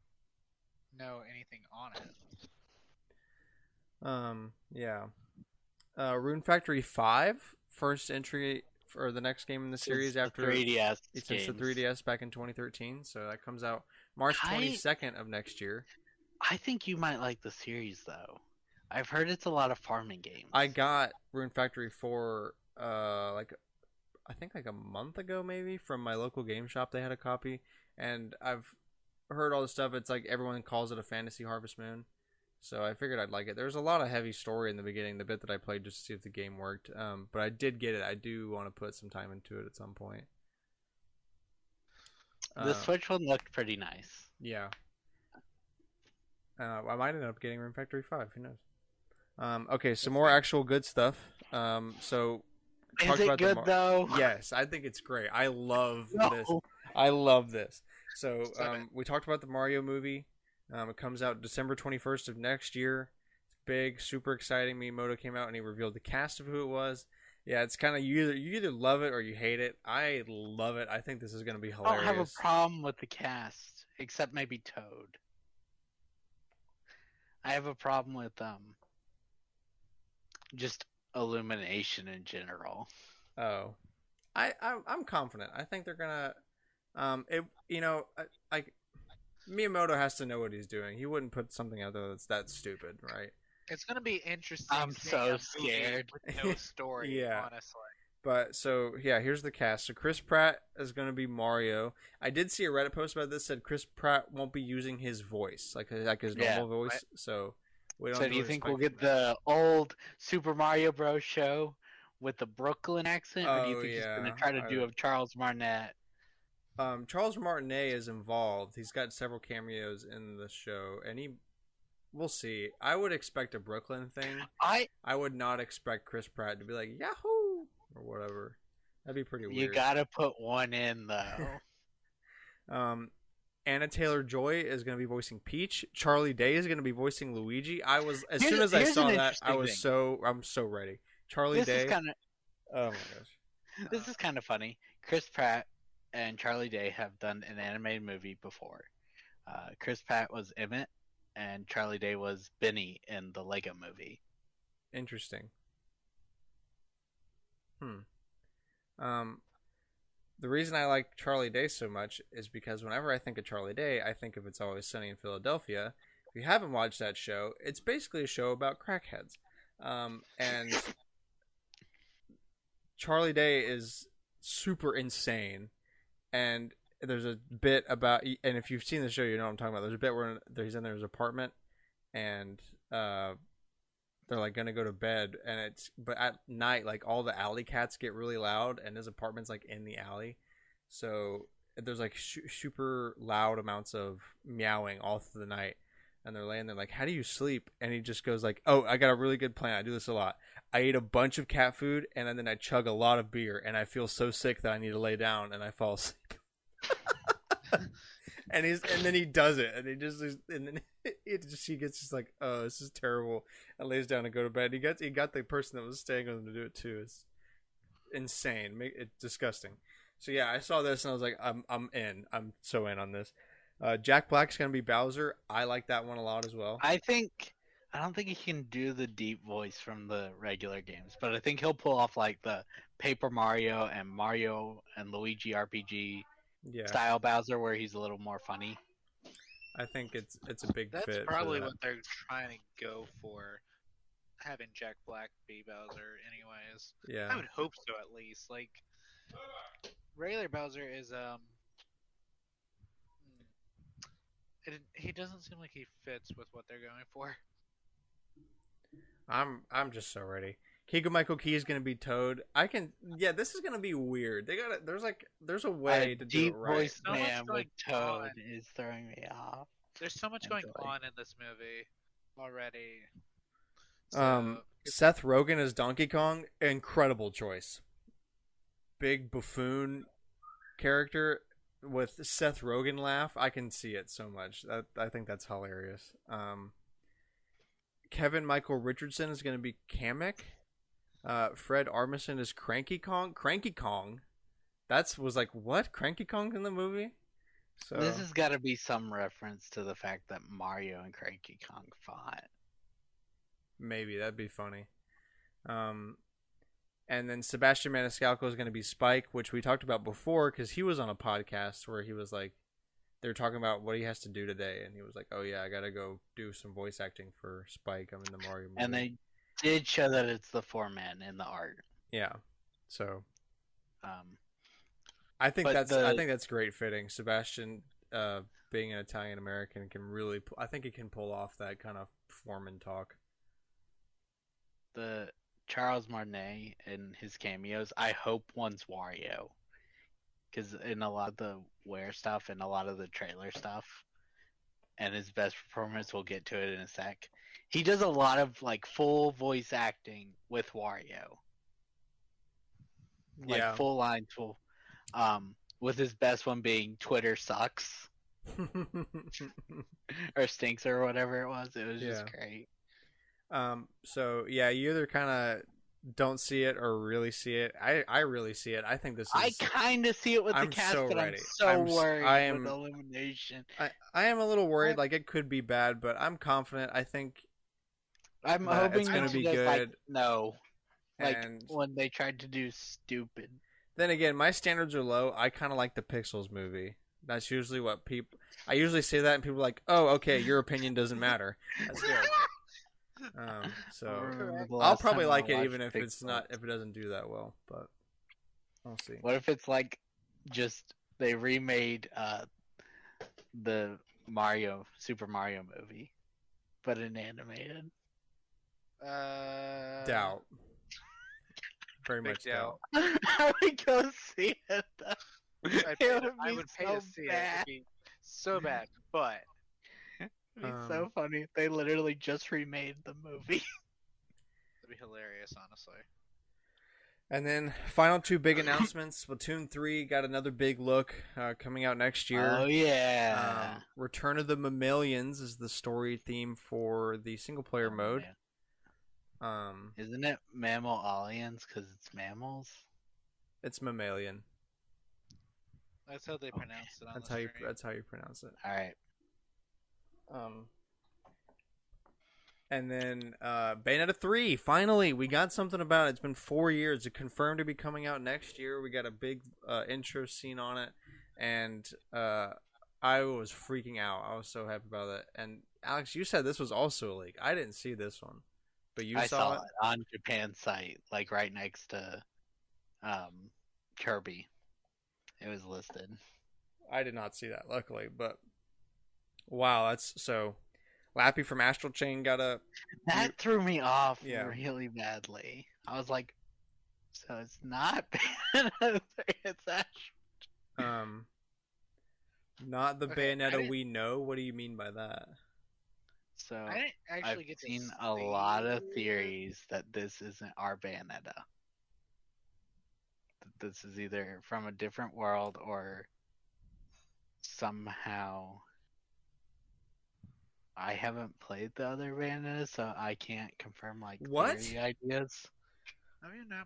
know anything on it. Yeah. Rune Factory 5, first entry for the next game in the series after 3DS. Since the 3DS back in 2013. So that comes out March 22nd of next year. I think you might like the series though. I've heard it's a lot of farming games. I got Rune Factory 4 I think like a month ago maybe from my local game shop. They had a copy, and I've heard all this stuff. It's like everyone calls it a fantasy Harvest Moon. So I figured I'd like it. There's a lot of heavy story in the beginning, the bit that I played just to see if the game worked. But I did get it. I do want to put some time into it at some point. The Switch one looked pretty nice. Yeah. I might end up getting Rune Factory 5. Who knows? Okay, some more actual good stuff. So is it good though? Yes, I think it's great. I love this. I love this. So we talked about the Mario movie. It comes out December 21st of next year. It's big, super exciting. Miyamoto came out and he revealed the cast of who it was. Yeah, it's kind of you either love it or you hate it. I love it. I think this is going to be hilarious. I don't have a problem with the cast, except maybe Toad. I have a problem with just Illumination in general. Oh, I'm confident. I think they're gonna Miyamoto has to know what he's doing. He wouldn't put something out there that's that stupid, right? It's gonna be interesting. I'm seeing so a movie scared. with no story. Yeah. Honestly, But so yeah, here's the cast. So Chris Pratt is going to be Mario. I did see a Reddit post about this. Said Chris Pratt won't be using his voice, like his Yeah. normal voice. So we don't. So have do to you think we'll expect get the old Super Mario Bros. Show with the Brooklyn accent, or do you Oh think he's yeah. gonna try to do a Charles Martinet? Charles Martinet is involved. He's got several cameos in the show, and we'll see. I would expect a Brooklyn thing. I would not expect Chris Pratt to be like Yahoo or whatever. That'd be pretty You weird. gotta put one in though. Anna Taylor-Joy is going to be voicing Peach. Charlie Day is going to be voicing Luigi. Soon as I Here's saw an that, interesting thing. I'm so ready. Charlie This Day. is kind of Oh my gosh. this is kind of funny. Chris Pratt and Charlie Day have done an animated movie before. Chris Pratt was Emmett, and Charlie Day was Benny in the Lego Movie. Interesting. The reason I like Charlie Day so much is because whenever I think of Charlie Day, I think of It's Always Sunny in Philadelphia. If you haven't watched that show, it's basically a show about crackheads. And Charlie Day is super insane. And there's a bit about, and if you've seen the show, you know what I'm talking about. There's a bit where he's in his apartment, and they're like gonna go to bed, and but at night, like all the alley cats get really loud, and his apartment's like in the alley, so there's like super loud amounts of meowing all through the night, and they're laying there like, how do you sleep? And he just goes like, oh, I got a really good plan. I do this a lot. I eat a bunch of cat food, and then I chug a lot of beer, and I feel so sick that I need to lay down, and I fall asleep. and then he does it, and then he gets just like, oh, this is terrible, and lays down and go to bed. He got the person that was staying with him to do it too. It's insane. It's disgusting. So yeah, I saw this and I was like, I'm in. I'm so in on this. Jack Black's gonna be Bowser. I like that one a lot as well. I don't think he can do the deep voice from the regular games, but I think he'll pull off like the Paper Mario and Luigi RPG style Bowser, where he's a little more funny. I think it's a big fit. That's probably what they're trying to go for, having Jack Black be Bowser. Anyways, yeah, I would hope so at least. Like regular Bowser is he doesn't seem like he fits with what they're going for. I'm just so ready. Keegan Michael Key is gonna be Toad. This is gonna be weird. There's a way to do it right. Voiced man with Toad is throwing me off. There's so much going on in this movie already. So, Seth Rogen as Donkey Kong, incredible choice. Big buffoon character with Seth Rogen laugh. I can see it so much. I think that's hilarious. Kevin Michael Richardson is going to be Kamek. Fred Armisen is Cranky Kong. Cranky Kong. Was like, what? Cranky Kong's in the movie? So this has got to be some reference to the fact that Mario and Cranky Kong fought. Maybe that'd be funny. And then Sebastian Maniscalco is going to be Spike, which we talked about before because he was on a podcast where he was like, they were talking about what he has to do today, and he was like, "Oh yeah, I gotta go do some voice acting for Spike. I'm in the Mario movie." And they did show that it's the four men in the art. Yeah, so I think that's great fitting. Sebastian, being an Italian American, can really. I think he can pull off that kind of Foreman talk. The Charles Martinet and his cameos, I hope one's Wario. Because in a lot of the Ware stuff and a lot of the trailer stuff, and his best performance, we'll get to it in a sec. He does a lot of like full voice acting with Wario, like full lines, with his best one being "Twitter sucks" or "stinks" or whatever it was. It was just great. So yeah, you either kind of don't see it or really see it. I really see it. I think this is. I kind of see it with the cast, but I'm so worried with elimination. I am a little worried. Like it could be bad, but I'm confident. I think I'm hoping it's going to be good. Like, no, like when they tried to do stupid. Then again, my standards are low. I kind of like the Pixels movie. That's usually what people. I usually say that, and people are like, "Oh, okay, your opinion doesn't matter." That's good. So Correct. I'll probably like it even if it's not if it doesn't do that well, but we'll see. What if it's like just they remade the Super Mario movie, but in animated? Doubt. Very Big much doubt. I would go see it. Though. I would pay to see it. It'd be so bad, but It'd be so funny. They literally just remade the movie. it'd be hilarious, honestly. And then final two big announcements. Splatoon 3 got another big look coming out next year. Oh yeah. Return of the Mammalians is the story theme for the single player mode. Man. Isn't it Mammal Aliens because it's mammals? It's mammalian. That's how they pronounce it on That's the how stream. that's how you pronounce it. All right. And then Bayonetta 3, finally, we got something about it. It's been 4 years. It's confirmed to be coming out next year. We got a big intro scene on it, and I was freaking out. I was so happy about it. And Alex, you said this was also a leak. I didn't see this one, but I saw it on Japan's site, like right next to Kirby. It was listed. I did not see that, luckily, but wow, that's so... Lappy from Astral Chain got a... That threw me off really badly. I was like, so it's not Bayonetta 3, it's Astral. Not the Bayonetta we know? What do you mean by that? So, I didn't actually I've seen a lot of theories that this isn't our Bayonetta. That this is either from a different world or somehow... I haven't played the other Bayonetta, so I can't confirm like theory ideas. Oh, you know.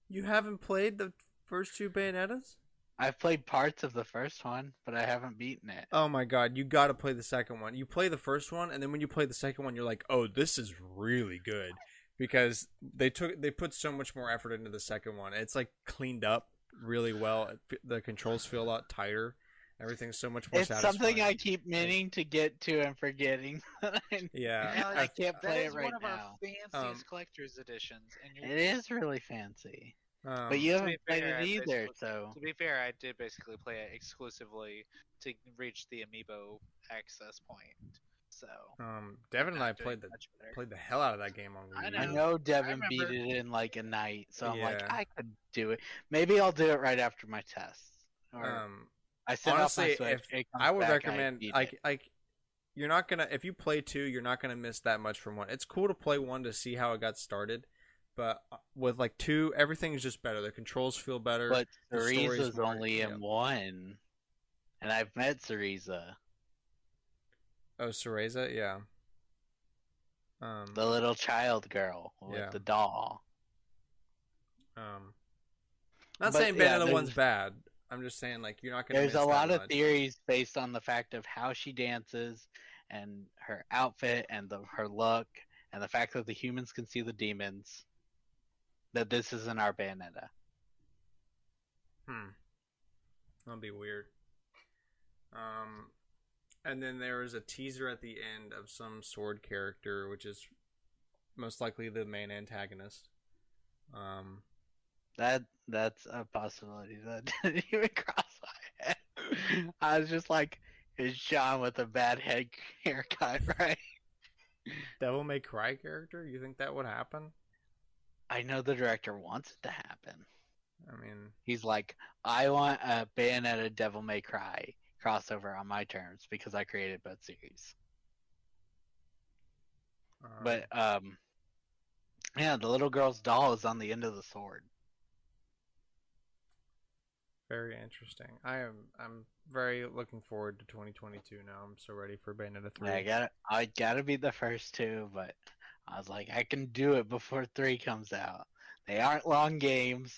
You haven't played the first two Bayonettas? I've played parts of the first one, but I haven't beaten it. Oh my god, you gotta play the second one. You play the first one, and then when you play the second one, you're like, oh, this is really good. Because they put so much more effort into the second one. It's like cleaned up really well. The controls feel a lot tighter. Everything's so much more satisfying. It's something I keep meaning to get to and forgetting. Yeah. I can't play it right now. That is one of our fanciest collector's editions. And it is really fancy. But you haven't played it either, so... To be fair, I did basically play it exclusively to reach the Amiibo access point. So... Devin and I played the hell out of that game on Wii U. I know Devin beat it in like a night, so I'm like, I could do it. Maybe I'll do it right after my tests. Or... I set honestly, off my Switch, I would recommend you're not gonna, if you play 2, you're not gonna miss that much from 1. It's cool to play 1 to see how it got started, but with like 2, everything's just better. The controls feel better. But Cereza's only in 1, and I've met Cereza. Oh, Cereza, yeah. The little child girl with the doll. Not saying Bayonetta 1's bad. I'm just saying, like, you're not going to miss that much. There's a lot of theories based on the fact of how she dances and her outfit and her look and the fact that the humans can see the demons, that this isn't our Bayonetta. That'll be weird. And then there was a teaser at the end of some sword character, which is most likely the main antagonist. That's a possibility that didn't even cross my head. I was just like, it's Sean with a bad haircut, right? Devil May Cry character? You think that would happen? I know the director wants it to happen. I mean... He's like, I want a Bayonetta Devil May Cry crossover on my terms because I created both series. But, yeah, the little girl's doll is on the end of the sword. Very interesting. I'm very looking forward to 2022 now. I'm so ready for Bayonetta 3. Yeah, I gotta be the first 2, but I was like, I can do it before 3 comes out. They aren't long games.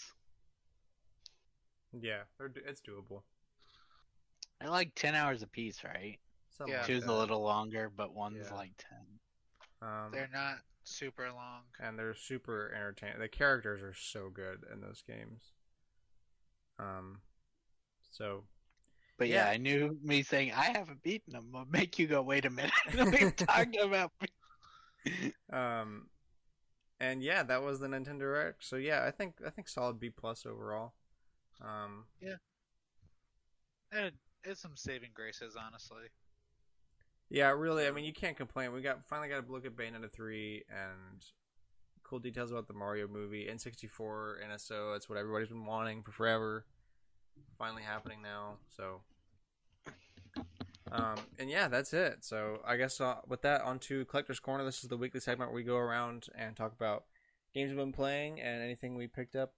Yeah, it's doable. They're like 10 hours a piece, right? Something yeah. 2's a little longer, but 1's like 10. They're not super long. And they're super entertaining. The characters are so good in those games. But yeah, I knew me saying I haven't beaten them will make you go, wait a minute. We've talked about And yeah, that was the Nintendo Direct. So yeah, I think solid B plus overall. Um, And it's some saving graces, honestly. yeah, really. I mean, you can't complain. We finally got to look at Bayonetta 3 and cool details about the Mario movie. N64 NSO. That's what everybody's been wanting for forever. Finally happening now. So, and yeah, that's it. So I guess with that, on to Collector's Corner. This is the weekly segment where we go around and talk about games we've been playing and anything we picked up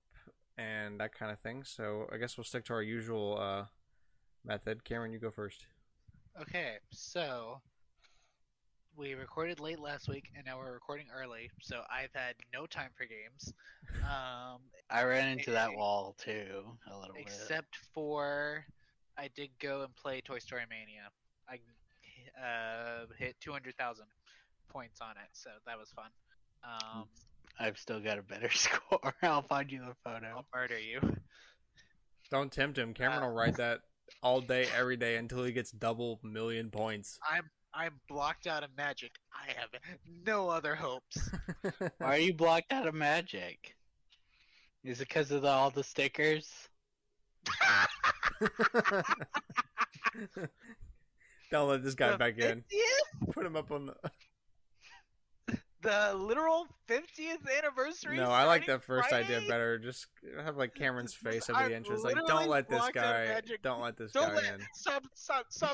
and that kind of thing. So I guess we'll stick to our usual method. Cameron, you go first. Okay, so we recorded late last week, and now we're recording early, so I've had no time for games. I ran into that wall too a little bit. Except for I did go and play Toy Story Mania. I hit 200,000 points on it, so that was fun. I've still got a better score. I'll find you the photo. I'll murder you. Don't tempt him. Cameron will ride that all day, every day until he gets double million points. I'm blocked out of Magic. I have no other hopes. Why are you blocked out of Magic? Is it because of all the stickers? Don't let this guy The back in. 50th? Put him up on The literal 50th anniversary. No, I like starting that first Friday? idea better. Just have like Cameron's face over I'm the entrance. Like, literally don't let this blocked out of guy. Magic. Don't let this Don't guy let in. stop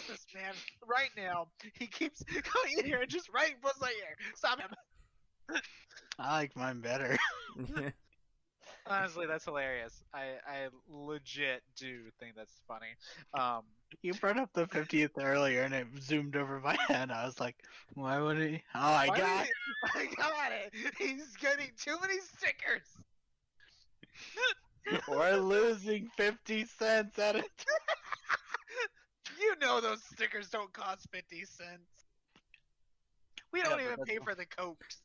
this man right now. He keeps coming in here and just writing Buzz Lightyear. Stop him. I like mine better. Honestly, that's hilarious. I legit do think that's funny. You brought up the 50th earlier and it zoomed over my head. I was like, why would he? Oh, I why got did I got it. He's getting too many stickers. We're losing 50 cents at a time. You know those stickers don't cost 50 cents. We don't Yeah, but even that's pay what- for the cokes.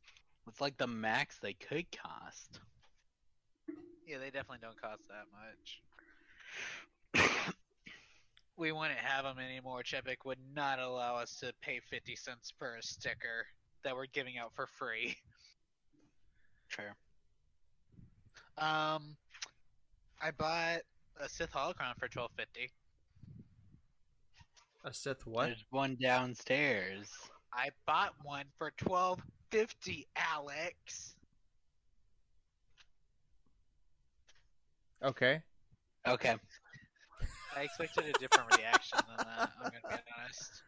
It's like the max they could cost. Yeah, they definitely don't cost that much. We wouldn't have them anymore. Chepik would not allow us to pay 50 cents per sticker that we're giving out for free. Sure. I bought a Sith holocron for $12.50. A Sith what? There's one downstairs. I bought one for $12.50, Alex. Okay. Okay. I expected a different reaction than that, I'm gonna be honest.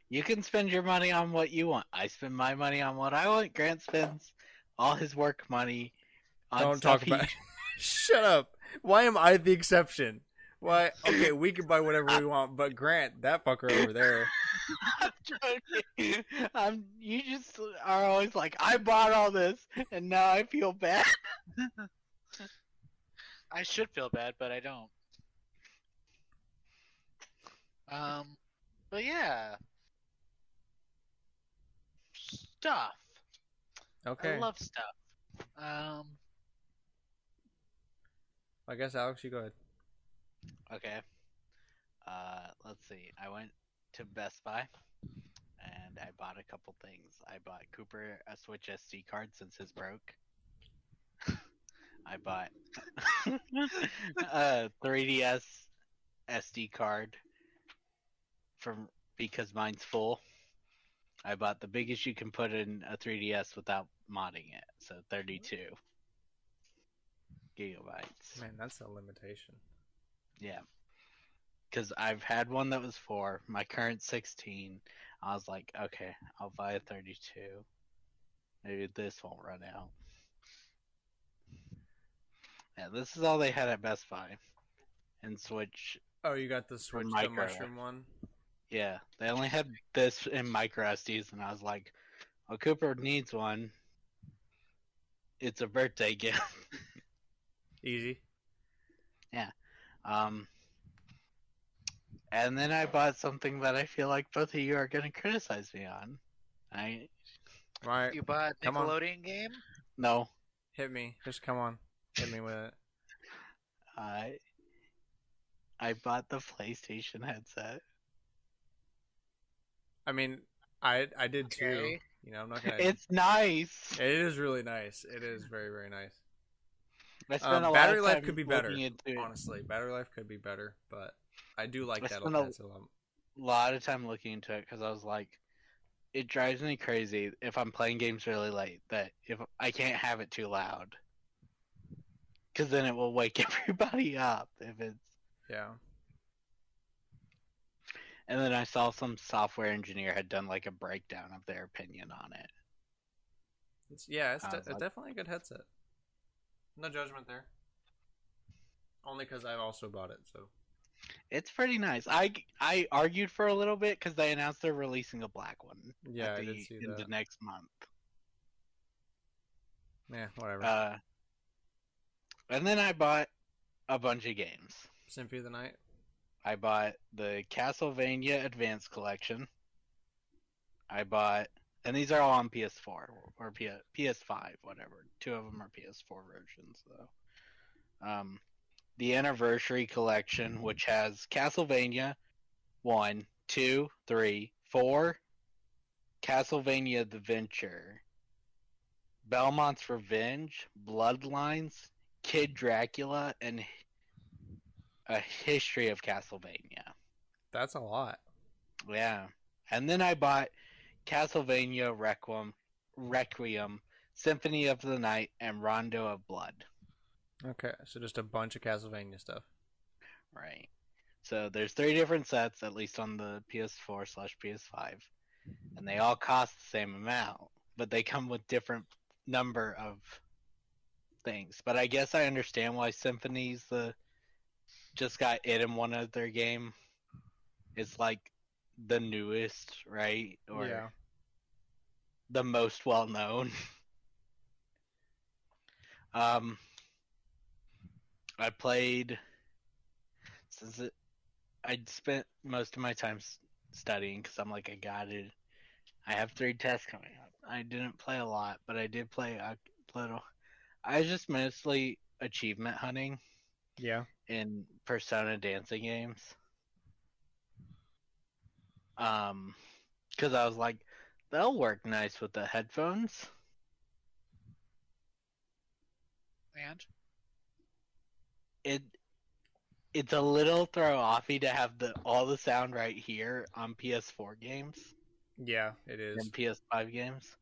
You can spend your money on what you want. I spend my money on what I want. Grant spends all his work money on Don't stuff talk about. Shut up. Why am I the exception? Why? Okay, we can buy whatever we want, but Grant, that fucker over there. I'm joking. You just are always like, I bought all this, and now I feel bad. I should feel bad, but I don't. But yeah. Stuff. Okay. I love stuff. I guess Alex, you go ahead. Okay. Let's see. I went to Best Buy, and I bought a couple things. I bought Cooper a Switch SD card since his broke. I bought a 3DS SD card because mine's full. I bought the biggest you can put in a 3DS without modding it, so 32 gigabytes. Man, that's a limitation. Yeah. Because I've had one that was 4, my current 16. I was like, okay, I'll buy a 32. Maybe this won't run out. Yeah, this is all they had at Best Buy. And Switch. Oh, you got the Switch, the micro. mushroom one? Yeah, they only had this in micro SDs, and I was like, well, Cooper needs one. It's a birthday gift. Easy. Yeah. And then I bought something that I feel like both of you are going to criticize me on. Right. You bought a Come on. Nickelodeon game? No. Hit me. Just come on. Hit me with it. I bought the PlayStation headset. I mean, I did too. Okay. You know, I'm not gonna. It's nice. It is really nice. It is very, very nice. I spent a lot Battery of life time could be looking better. into it. Honestly, battery life could be better, but I do like I that. spent That's a lot. lot of time looking into it because I was like, it drives me crazy if I'm playing games really late that if I can't have it too loud, because then it will wake everybody up if it's. Yeah. And then I saw some software engineer had done like a breakdown of their opinion on it. It's I was like, definitely a good headset. No judgment there. Only because I've also bought it, so. it's pretty nice. I argued for a little bit because they announced they're releasing a black one Yeah, I did see in the that. next month. Yeah, whatever. And then I bought a bunch of games. Symphony of the Night. I bought the Castlevania Advance Collection. I bought, and these are all on PS4 or PS5, whatever. Two of them are PS4 versions, though. The Anniversary Collection, which has Castlevania 1, 2, 3, 4, Castlevania The Venture, Belmont's Revenge, Bloodlines, Kid Dracula, and a history of Castlevania. That's a lot. Yeah. And then I bought Castlevania Requiem, Symphony of the Night, and Rondo of Blood. Okay, so just a bunch of Castlevania stuff. Right. So there's 3 different sets, at least on the PS4/PS5, and they all cost the same amount, but they come with different number of things. But I guess I understand why Symphony's just got it in one of their game. It's like the newest, right? Or Yeah. the most well known. I played since I'd spent most of my time studying because I'm like I have 3 tests coming up. I didn't play a lot, but I did play a little. I was just mostly achievement hunting Yeah. in Persona dancing games. Because I was like, they'll work nice with the headphones. And It's a little throw offy to have all the sound right here on PS4 games Yeah, it is. and PS5 games.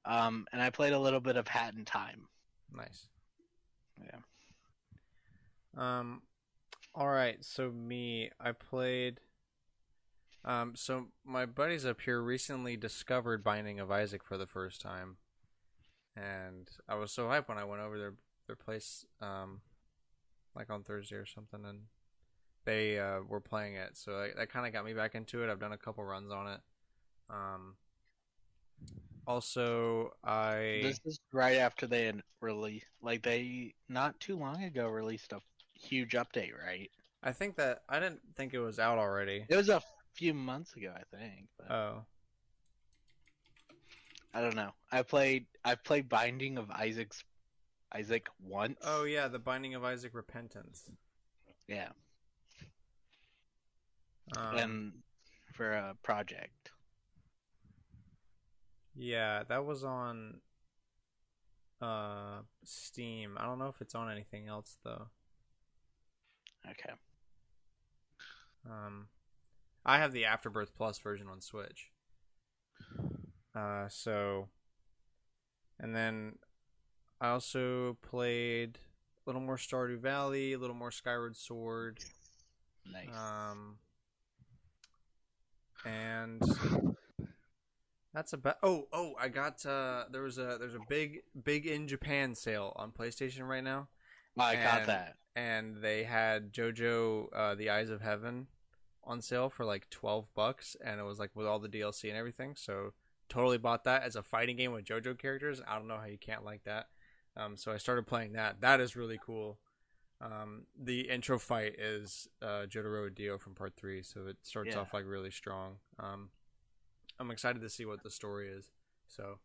And I played a little bit of Hat in Time. Nice. Yeah. All right. So I played. So my buddies up here recently discovered Binding of Isaac for the first time, and I was so hyped when I went over their place, like on Thursday or something, and they were playing it. So that kind of got me back into it. I've done a couple runs on it. Also, This is right after they had released, like they not too long ago released a huge update, right? I think that I didn't think it was out already. It was a few months ago, I think. But Oh, I don't know. I played Binding of Isaac once. oh yeah, the Binding of Isaac Repentance. Yeah. Um, And for a project. yeah, that was on Steam. I don't know if it's on anything else though. Okay. I have the Afterbirth Plus version on Switch. So, and then I also played a little more Stardew Valley, a little more Skyward Sword. Nice. And that's about. Oh! I got there's a big in Japan sale on PlayStation right now. I got that. And they had JoJo The Eyes of Heaven on sale for like $12, and it was like with all the DLC and everything. So totally bought that as a fighting game with JoJo characters. I don't know how you can't like that. So I started playing that. That is really cool. The intro fight is Jotaro Dio from Part 3, so it starts off like really strong. I'm excited to see what the story is. So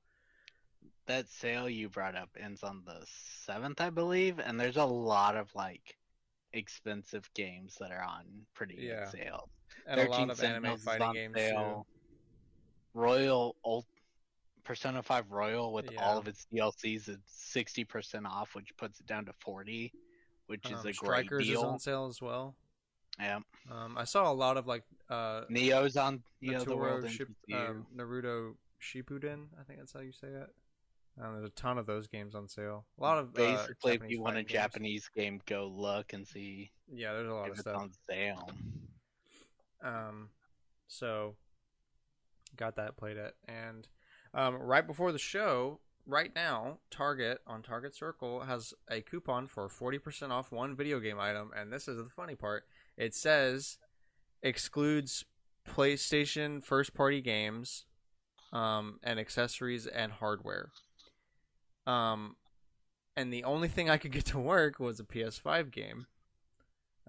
that sale you brought up ends on the 7th, I believe, and there's a lot of like expensive games that are on pretty good sale. And a lot of anime fighting games too. Persona 5 Royal with all Yeah. of its DLCs is 60% off, which puts it down to 40, which is a great Strikers is on deal. sale as well. Yeah. I saw a lot of like Neo's on the world Naturo ends Ship, with you. Naruto Shippuden. I think that's how you say it. There's a ton of those games on sale. A lot of Basically, if Japanese you want a fighting games. Japanese game, go look and see Yeah, there's a lot if of it's stuff. on sale. So got that played at, and right before the show, right now, Target on Target Circle has a coupon for 40% off one video game item, and this is the funny part. It says excludes PlayStation first party games, and accessories and hardware. And the only thing I could get to work was a PS5 game.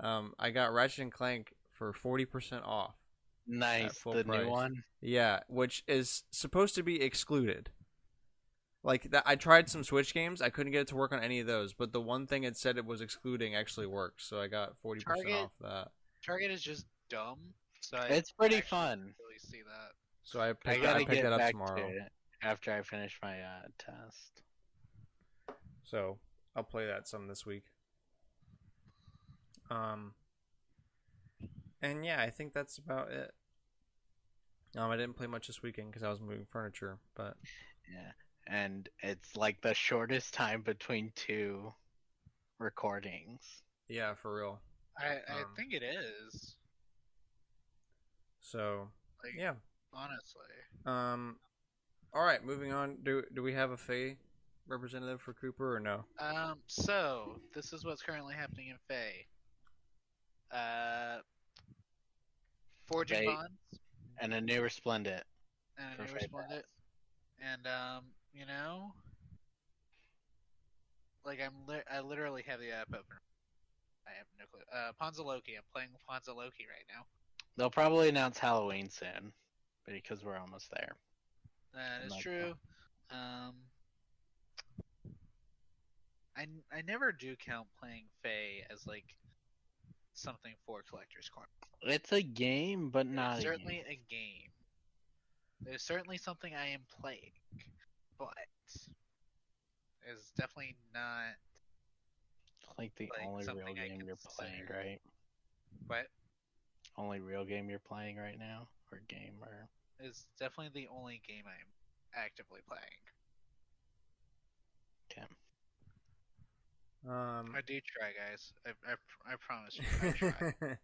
I got Ratchet and Clank for 40% off. Nice, full the price. new one. Yeah, which is supposed to be excluded. Like that, I tried some Switch games. I couldn't get it to work on any of those, but the one thing it said it was excluding actually worked, so I got 40% off that. Target is just dumb. So It's pretty actually fun. didn't really see that. So I I picked gotta get that up back tomorrow. to it after I finish my test. So I'll play that some this week. And yeah, I think that's about it. I didn't play much this weekend because I was moving furniture, but Yeah, and it's like the shortest time between two recordings. yeah, for real. I think it is. So Like, yeah. honestly. All right, moving on. Do we have a Faye representative for Cooper or no? So this is what's currently happening in Faye. Forging Faye. bonds And a new Resplendent. and For a new Faye Resplendent, and you know, like I literally have the app open. I have no clue. Ponza Loki. I'm playing Ponza Loki right now. They'll probably announce Halloween soon, because we're almost there. That is Like true. I never do count playing Faye as like something for collectors corner. It's a game, but not It's a certainly game. a game. There's certainly something I am playing, but it's definitely not Like the like only real something I game you're playing, consider. right? What? Only real game you're playing right now, or game, or It's definitely the only game I'm actively playing. okay. I do try, guys. I promise you, I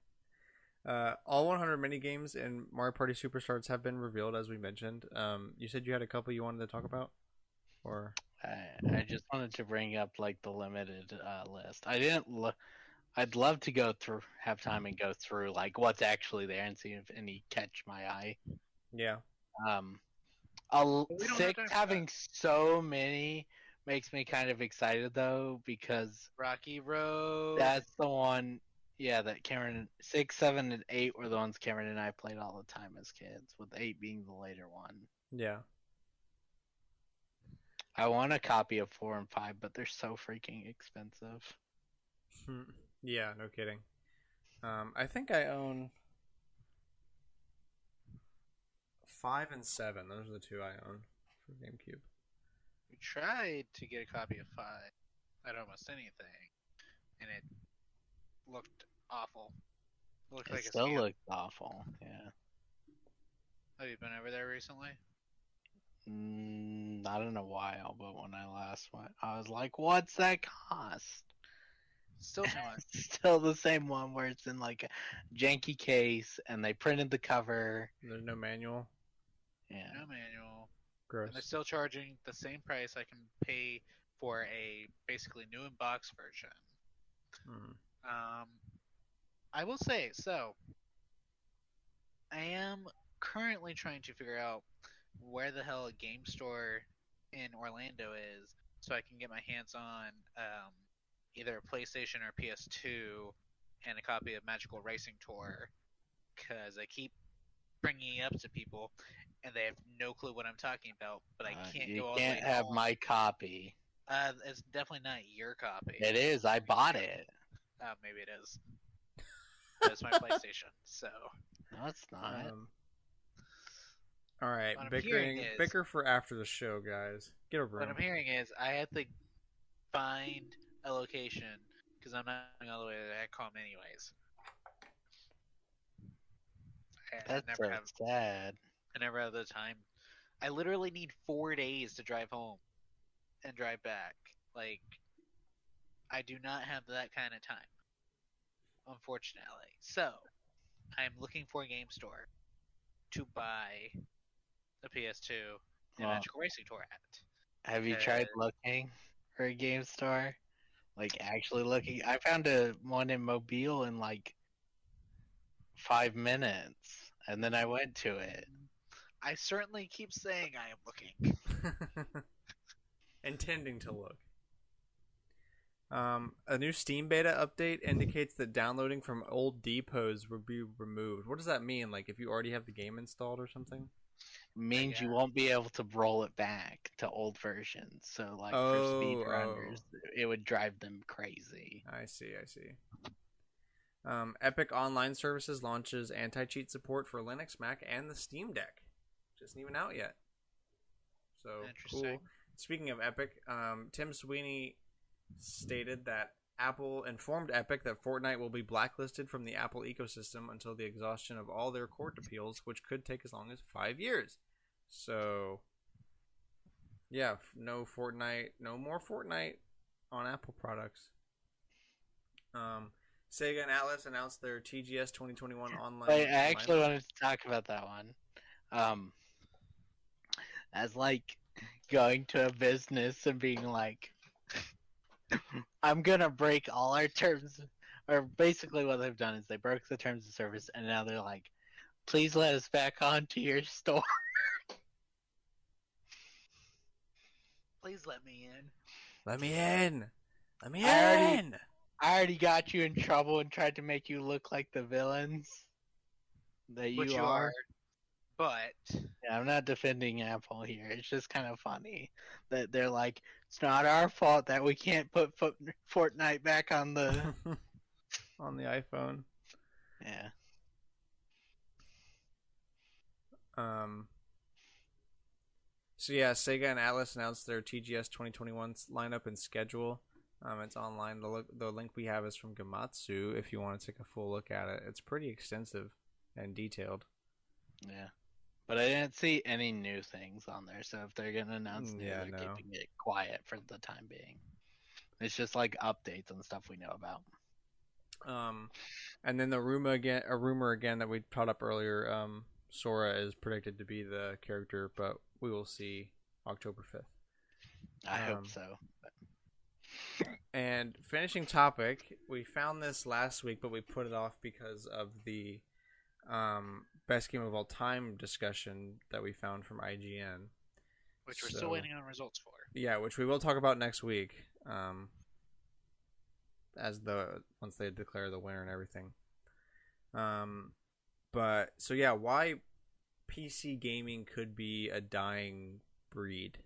try. All 100 mini games in Mario Party Superstars have been revealed, as we mentioned. You said you had a couple you wanted to talk about, or I just wanted to bring up like the limited list. I didn't look. I'd love to go through, have time and go through like what's actually there and see if any catch my eye. yeah. We don't have Six time for having so many makes me kind of excited though, because Rocky Road. that's the one. Yeah, that Cameron 6, 7, and 8 were the ones Cameron and I played all the time as kids, with 8 being the later one. Yeah. I want a copy of 4 and 5, but they're so freaking expensive. Yeah, no kidding. I think I own 5 and 7. Those are the two I own for GameCube. We tried to get a copy of 5 at almost anything, and it looked awful. Looked like It a still scam. looks awful. Yeah. Have you been over there recently? Not in a while, but when I last went, I was like, "What's that cost?" Still too much. Still the same one where it's in like a janky case, and they printed the cover. There's no manual. Yeah. No manual. Gross. And they're still charging the same price I can pay for a basically new in box version. I will say, so I am currently trying to figure out where the hell a game store in Orlando is so I can get my hands on either a PlayStation or PS2 and a copy of Magical Racing Tour, because I keep bringing it up to people and they have no clue what I'm talking about, but I can't go all the way You can't have home. my copy. It's definitely not your copy. It is. I bought it. Maybe it is. But it's my PlayStation, so. No, it's not. All right, What I'm hearing bickering, is, bicker for after the show, guys. Get a what I'm room. hearing is, I had to find a location because I'm not going all the way to that com anyways. I That's never so have, sad. I never have the time. I literally need 4 days to drive home and drive back. Like, I do not have that kind of time, unfortunately. So, I'm looking for a game store to buy the PS2 and Well, Magical Racing Tour at. have you tried 'Cause looking for a game store? Like actually looking? I found one in Mobile in like 5 minutes, and then I went to it. I certainly keep saying I am looking. Intending to look. A new Steam beta update indicates that downloading from old depots will be removed. What does that mean? Like if you already have the game installed or something? Means you Yeah. won't be able to roll it back to old versions. So like for Oh, speedrunners, it would drive them crazy. I see, I see. Epic Online Services launches anti-cheat support for Linux, Mac, and the Steam Deck. Just isn't even out yet. So Interesting. cool. Speaking of Epic, Tim Sweeney stated that Apple informed Epic that Fortnite will be blacklisted from the Apple ecosystem until the exhaustion of all their court appeals, which could take as long as 5 years. So, yeah, no Fortnite, no more Fortnite on Apple products. Sega and Atlas announced their TGS 2021 online. I actually lineup. wanted to talk about that one. As like going to a business and being like, I'm gonna break all our terms, or basically what they've done is they broke the terms of service, and now they're like, please let us back onto your store. Please let me in. Let me in. Let me I in. I already got you in trouble and tried to make you look like the villains that But you you are. are. But Yeah, I'm not defending Apple here. It's just kind of funny that they're like, it's not our fault that we can't put Fortnite back on the. On the iPhone. Yeah. So yeah, Sega and Atlas announced their TGS 2021 lineup and schedule. It's online. The link we have is from Gamatsu. If you want to take a full look at it, it's pretty extensive and detailed. Yeah. But I didn't see any new things on there, so if they're gonna announce new, Yeah, they're no. keeping it quiet for the time being. It's just like updates and stuff we know about. And then a rumor again that we brought up earlier. Sora is predicted to be the character, but we will see October 5th. I hope so. And finishing topic, we found this last week, but we put it off because of the best game of all time discussion that we found from IGN. which we're still waiting on results for. Yeah, which we will talk about next week. Once they declare the winner and everything. But so yeah, why PC gaming could be a dying breed.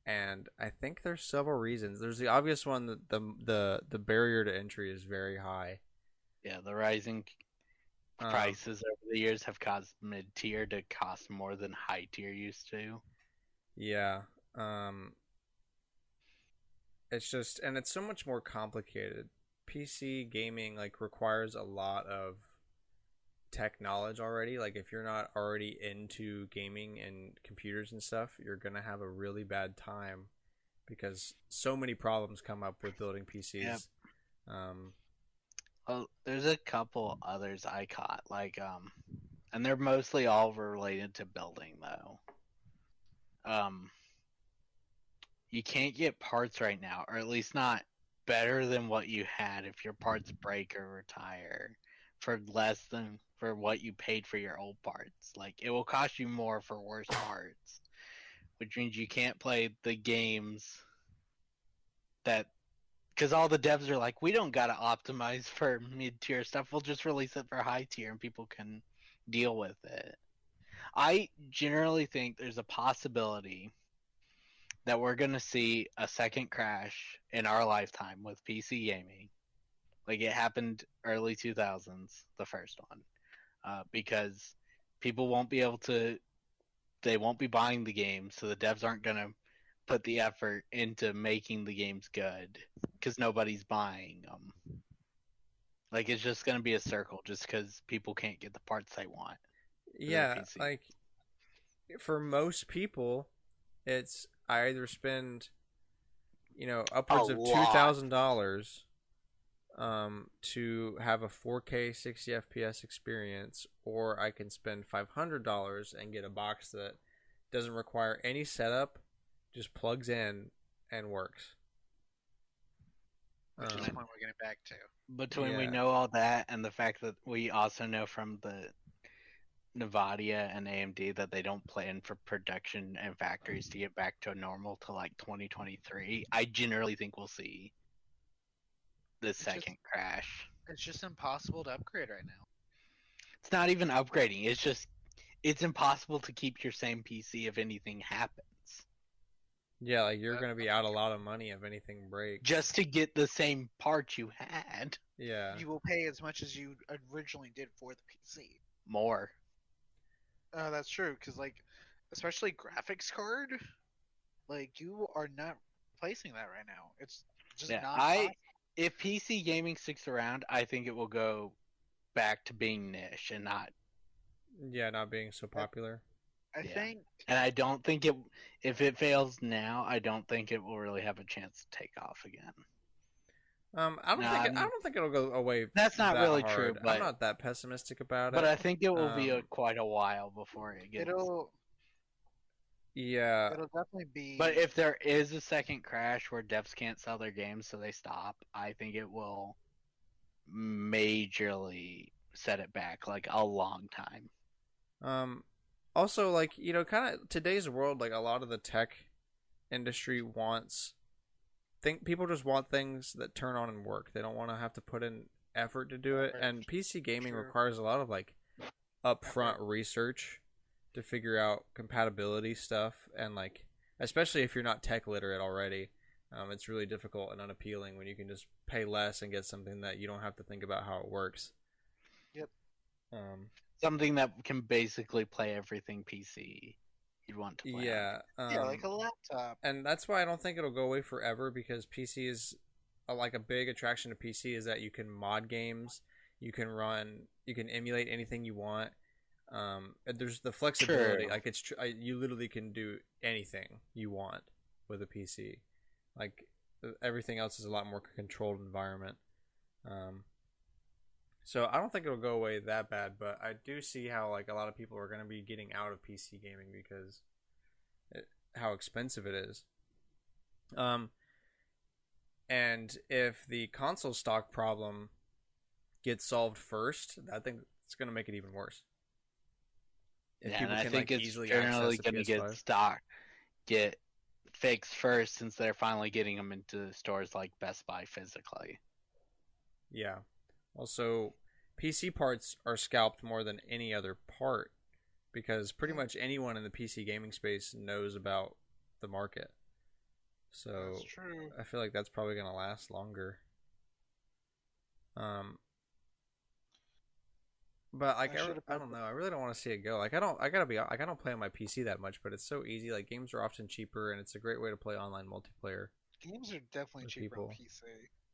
And I think there's several reasons. There's the obvious one that the barrier to entry is very high. Yeah, the rising prices over the years have caused mid tier to cost more than high tier used to. Yeah. It's just, and it's so much more complicated. PC gaming like requires a lot of tech knowledge already. Like if you're not already into gaming and computers and stuff, you're gonna have a really bad time because so many problems come up with building PCs. Yep. Well, there's a couple others I caught, and they're mostly all related to building though. You can't get parts right now, or at least not better than what you had if your parts break or retire for less than for what you paid for your old parts. Like it will cost you more for worse parts, which means you can't play the games that because all the devs are like, we don't gotta optimize for mid-tier stuff. We'll just release it for high tier and people can deal with it. I generally think there's a possibility that we're gonna see a second crash in our lifetime with PC gaming. Like it happened early 2000s, the first one, because people won't be able to they won't be buying the game, so the devs aren't gonna put the effort into making the games good because nobody's buying them. Like it's just gonna be a circle, just because people can't get the parts they want for their Yeah, PC. like for most people, it's I either spend, upwards of lot. $2,000 to have a 4K 60 FPS experience, or I can spend $500 and get a box that doesn't require any setup, just plugs in and works. Which is the point we're getting back to. Between we Yeah. know all that and the fact that we also know from the Nvidia and AMD that they don't plan for production and factories to get back to normal till like 2023, I generally think we'll see the second crash. It's just impossible to upgrade right now. It's not even upgrading. It's impossible to keep your same PC if anything happens. Yeah, like you're gonna be out a lot of money if anything breaks. Just to get the same parts you had. Yeah. You will pay as much as you originally did for the PC. More. That's true, because like, especially graphics card, like you are not replacing that right now. It's just not. Possible. If PC gaming sticks around, I think it will go back to being niche and not. Yeah, not being so popular. I think. And I don't think if it fails now, I don't think it will really have a chance to take off again. I don't think it'll go away. That's not that really hard. true, but I'm not that pessimistic about it. But I think it will be quite a while before it gets. Yeah. It'll definitely be. But if there is a second crash where devs can't sell their games, so they stop, I think it will majorly set it back like a long time. Also, like, kind of today's world, like a lot of the tech industry people just want things that turn on and work. They don't want to have to put in effort to do it. And PC gaming requires a lot of like upfront research to figure out compatibility stuff, and like especially if you're not tech literate already, it's really difficult and unappealing when you can just pay less and get something that you don't have to think about how it works. Yep. Something that can basically play everything PC you'd want to play. Yeah. Yeah, like a laptop. And that's why I don't think it'll go away forever, because PC is like a big attraction to PC is that you can mod games, you can emulate anything you want. There's the flexibility. True. Like you literally can do anything you want with a PC. Like everything else is a lot more controlled environment. So I don't think it'll go away that bad, but I do see how like a lot of people are going to be getting out of PC gaming because how expensive it is. And if the console stock problem gets solved first, I think it's going to make it even worse. If and I think it's generally going to get fixed first, since they're finally getting them into stores like Best Buy physically. Yeah. Also, PC parts are scalped more than any other part because pretty much anyone in the PC gaming space knows about the market. So that's true. I feel like that's probably going to last longer. But like I don't know. I really don't want to see it go. Like I don't play on my PC that much, but it's so easy. Like games are often cheaper, and it's a great way to play online multiplayer. Games are definitely cheaper on PC.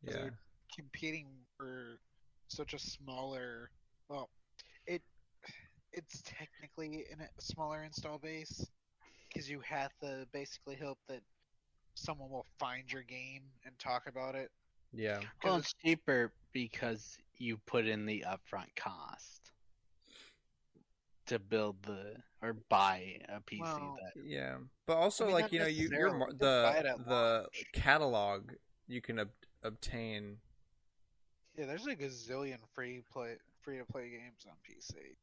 Yeah. They're competing for such a smaller. Well, it's technically in a smaller install base because you have to basically hope that someone will find your game and talk about it. Yeah. Well, it's cheaper because you put in the upfront cost to build or buy a PC. Yeah, but also like the catalog you can obtain. Yeah, there's a gazillion free to play games on PC.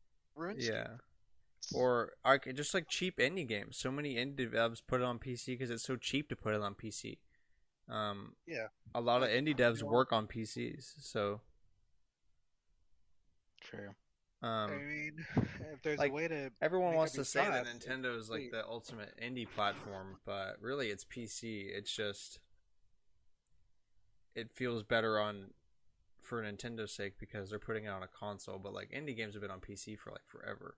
Yeah. Or just like cheap indie games. So many indie devs put it on PC because it's so cheap to put it on PC. Yeah. A lot of indie devs work on PCs, so. True. I mean, if there's a way to. Everyone wants to say that Nintendo is like the ultimate indie platform, but really it's PC. It's just. It feels better for Nintendo's sake because they're putting it on a console, but like indie games have been on PC for like forever.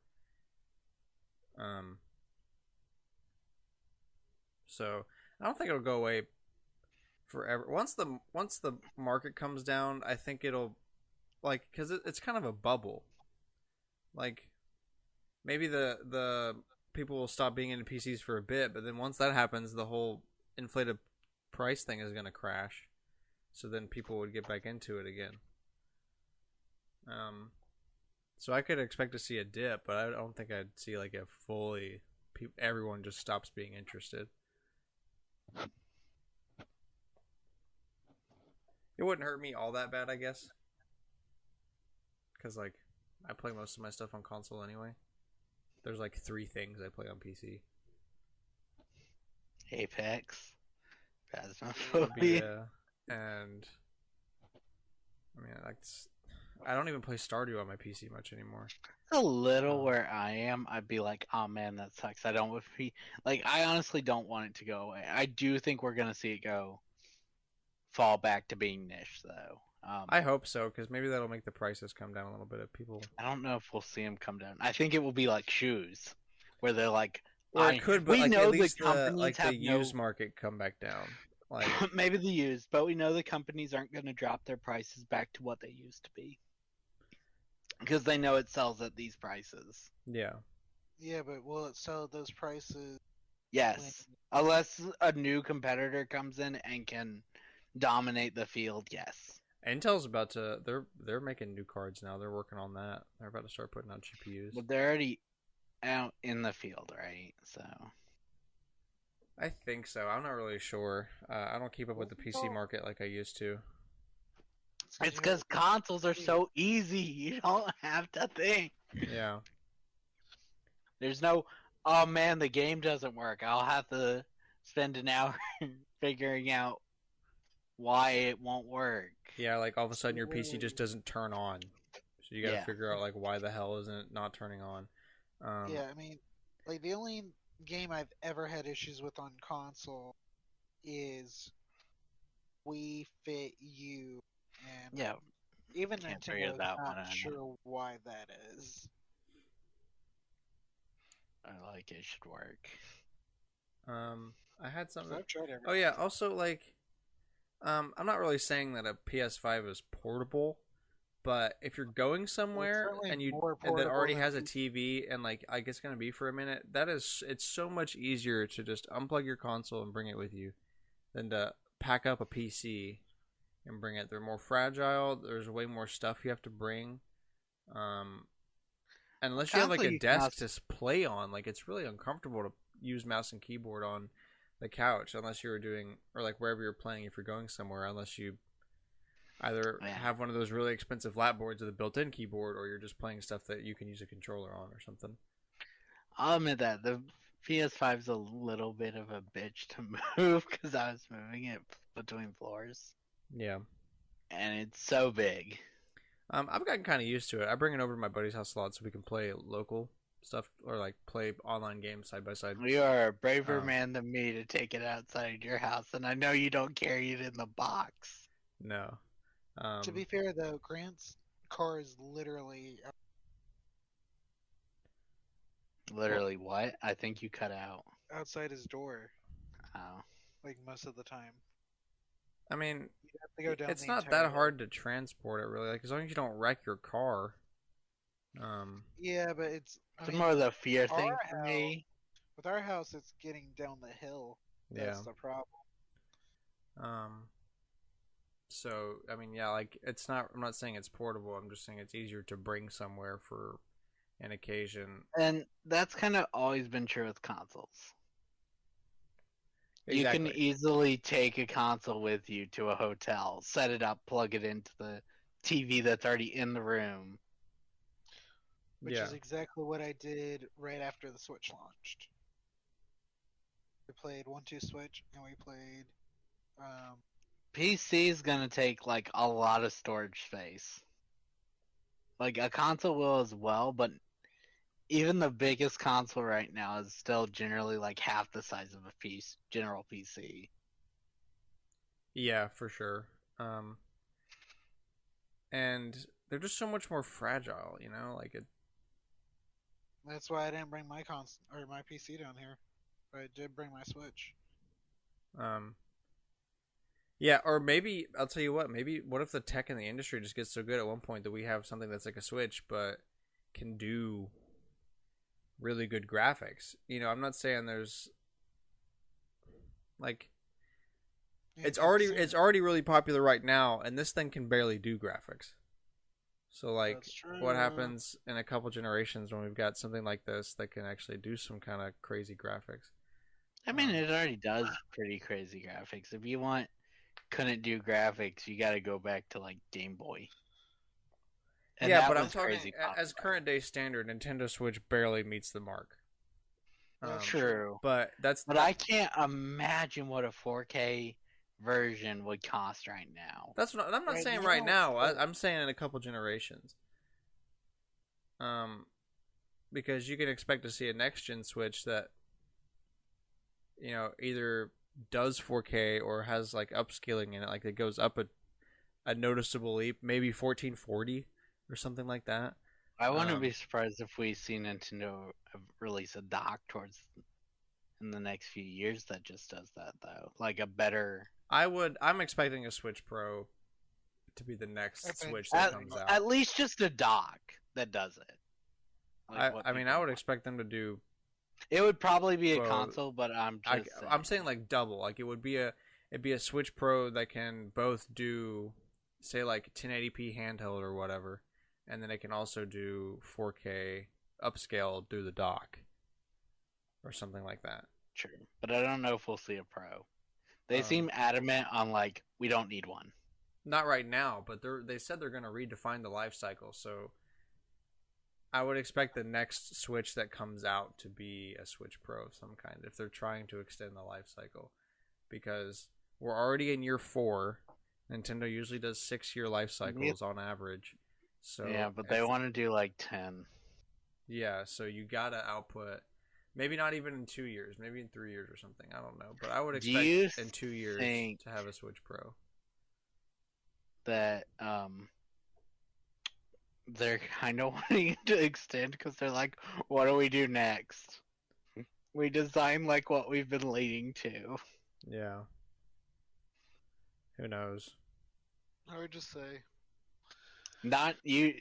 So I don't think it'll go away forever. Once the market comes down, I think it'll like because it's kind of a bubble. Like maybe the people will stop being into PCs for a bit, but then once that happens, the whole inflated price thing is going to crash. So then people would get back into it again. Um, so I could expect to see a dip, but I don't think I'd see like a fully everyone just stops being interested. It wouldn't hurt me all that bad, I guess, because like I play most of my stuff on console anyway. There's like 3 things I play on PC. Apex, Phasmophobia. Yeah, and I mean, I don't even play Stardew on my PC much anymore. A little where I am, I'd be like, oh man, that sucks. I don't be like, I honestly don't want it to go away. I do think we're gonna see it fall back to being niche though. I hope so, because maybe that'll make the prices come down a little bit. If people, I don't know if we'll see them come down. I think it will be like shoes, where they're like, or it could, but we like know at the least the companies have used market come back down. Like maybe the used, but we know the companies aren't going to drop their prices back to what they used to be because they know it sells at these prices. yeah, Yeah, but will it sell at those prices? Yes, unless a new competitor comes in and can dominate the field. Yes. Intel's about to. They're making new cards now. They're working on that. They're about to start putting out GPUs. But they're already out in the field, right? So I think so. I'm not really sure. I don't keep up with the PC market like I used to. it's because consoles are so easy. You don't have to think. Yeah. There's no, oh man, the game doesn't work. I'll have to spend an hour figuring out why it won't work. Yeah, like all of a sudden your PC just doesn't turn on. So you got to figure out like why the hell isn't it not turning on. Yeah, I mean, like the only game I've ever had issues with on console is Wii Fit U, and Yeah, even can't figure Nintendo's that one not out. sure why that is. I like it should work. I had something. I've tried everything. Oh yeah, also like I'm not really saying that a PS5 is portable, but if you're going somewhere and that already has a TV and like I guess gonna be for a minute, it's so much easier to just unplug your console and bring it with you than to pack up a PC and bring it. They're more fragile. There's way more stuff you have to bring. Unless you have like a desk to play on, like it's really uncomfortable to use mouse and keyboard on the couch unless you're doing or like wherever you're playing if you're going somewhere unless you either have one of those really expensive lap boards with a built-in keyboard or you're just playing stuff that you can use a controller on or something. I'll admit that the PS5 is a little bit of a bitch to move because I was moving it between floors. Yeah. And it's so big. I've gotten kind of used to it. I bring it over to my buddy's house a lot so we can play local stuff or like play online games side by side. You are a braver man than me to take it outside your house, and I know you don't carry it in the box. No. To be fair, though, Grant's car is literally literally what? I think you cut out. Outside his door. Oh. Like most of the time. I mean, you have to go down it's not that hard to transport it, really. Like as long as you don't wreck your car. Yeah, but it's more of the fear thing for me. With our house, it's getting down the hill. That's the problem. So I mean, yeah, like it's not. I'm not saying it's portable. I'm just saying it's easier to bring somewhere for an occasion. And that's kind of always been true with consoles. Exactly. You can easily take a console with you to a hotel, set it up, plug it into the TV that's already in the room. Which is exactly what I did right after the Switch launched. We played 1-2 Switch, and we played... PC is going to take, like, a lot of storage space. Like, a console will as well, but even the biggest console right now is still generally, like, half the size of a general PC. Yeah, for sure. And they're just so much more fragile, you know? Like, it... That's why I didn't bring my PC down here. But I did bring my Switch. Um, yeah, or maybe I'll tell you what. Maybe what if the tech in the industry just gets so good at one point that we have something that's like a Switch but can do really good graphics. I'm not saying there's like it's Anytime already soon. it's already really popular right now, and this thing can barely do graphics. So like, That's true. what happens in a couple generations when we've got something like this that can actually do some kind of crazy graphics? I mean, it already does pretty crazy graphics. If you want couldn't do graphics, you got to go back to like Game Boy. And Yeah, that but I'm was talking crazy as popular. current day standard. Nintendo Switch barely meets the mark. That's True. But But I can't imagine what a 4K version would cost right now. that's what I'm not Right saying right now, it's now. like, I'm saying in a couple generations. Um, because you can expect to see a next gen Switch that either does 4K or has like upscaling in it, like it goes up a noticeable leap, maybe 1440 or something like that. I wouldn't be surprised if we see Nintendo release a dock towards in the next few years that just does that though, like a better. I'm expecting a Switch Pro to be the next Switch that comes out. At least just a dock that does it. Like I mean, I would expect them to do. It would probably be a console, but I'm saying like double. Like it'd be a Switch Pro that can both do, say, like 1080p handheld or whatever, and then it can also do 4K upscale through the dock, or something like that. True, but I don't know if we'll see a Pro. They seem adamant on like we don't need one. Not right now, but they said they're going to redefine the life cycle, so I would expect the next Switch that comes out to be a Switch Pro of some kind if they're trying to extend the life cycle, because we're already in year 4. Nintendo usually does 6-year life cycles on average. So yeah, but they want to do like 10. Yeah, so you gotta output. Maybe not even in 2 years, maybe in 3 years or something. I don't know, but I would expect in 2 years to have a Switch Pro. That they're kind of wanting to extend because they're like, what do we do next? We design like what we've been leading to. Yeah. Who knows? I would just say, Not you.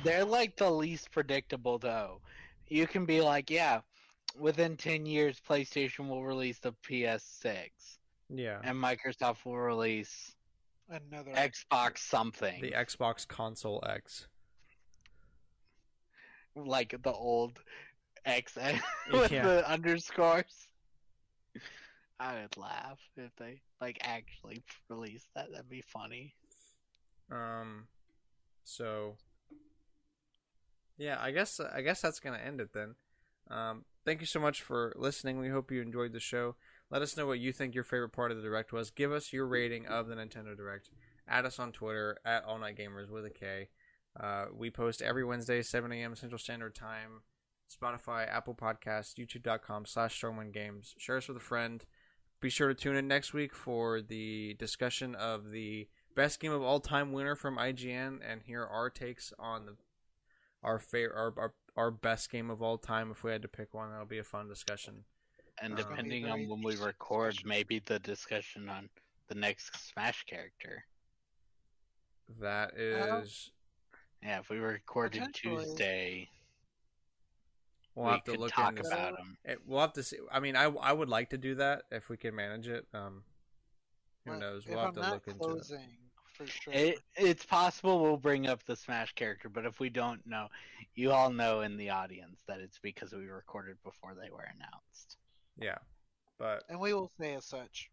They're like the least predictable though. You can be like, yeah, within 10 years, PlayStation will release the PS6. Yeah. And Microsoft will release another Xbox something. The Xbox Console X. Like the old X with the underscores. I would laugh if they like actually released that. That'd be funny. So yeah, I guess that's gonna end it then. Thank you so much for listening. We hope you enjoyed the show. Let us know what you think your favorite part of the Direct was. Give us your rating of the Nintendo Direct. Add us on Twitter at AllNightGamers with a K. We post every Wednesday, 7 a.m. Central Standard Time. Spotify, Apple Podcasts, YouTube.com/StormwindGames. Share us with a friend. Be sure to tune in next week for the discussion of the best game of all time winner from IGN, and hear our takes on our best game of all time. If we had to pick one, that'll be a fun discussion. And depending on when we record, maybe the discussion on the next Smash character. That is. Yeah, if we recorded Tuesday, we'll have to look talk about them. We'll have to see. I mean, I would like to do that if we can manage it. Who knows? We'll have to look into it. For sure. It's possible we'll bring up the Smash character, but if we don't know, you all know in the audience that it's because we recorded before they were announced. Yeah, and we will say as such.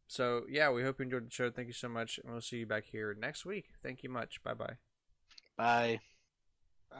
So yeah, we hope you enjoyed the show. Thank you so much, and we'll see you back here next week. Thank you much. Bye-bye. Bye. Bye.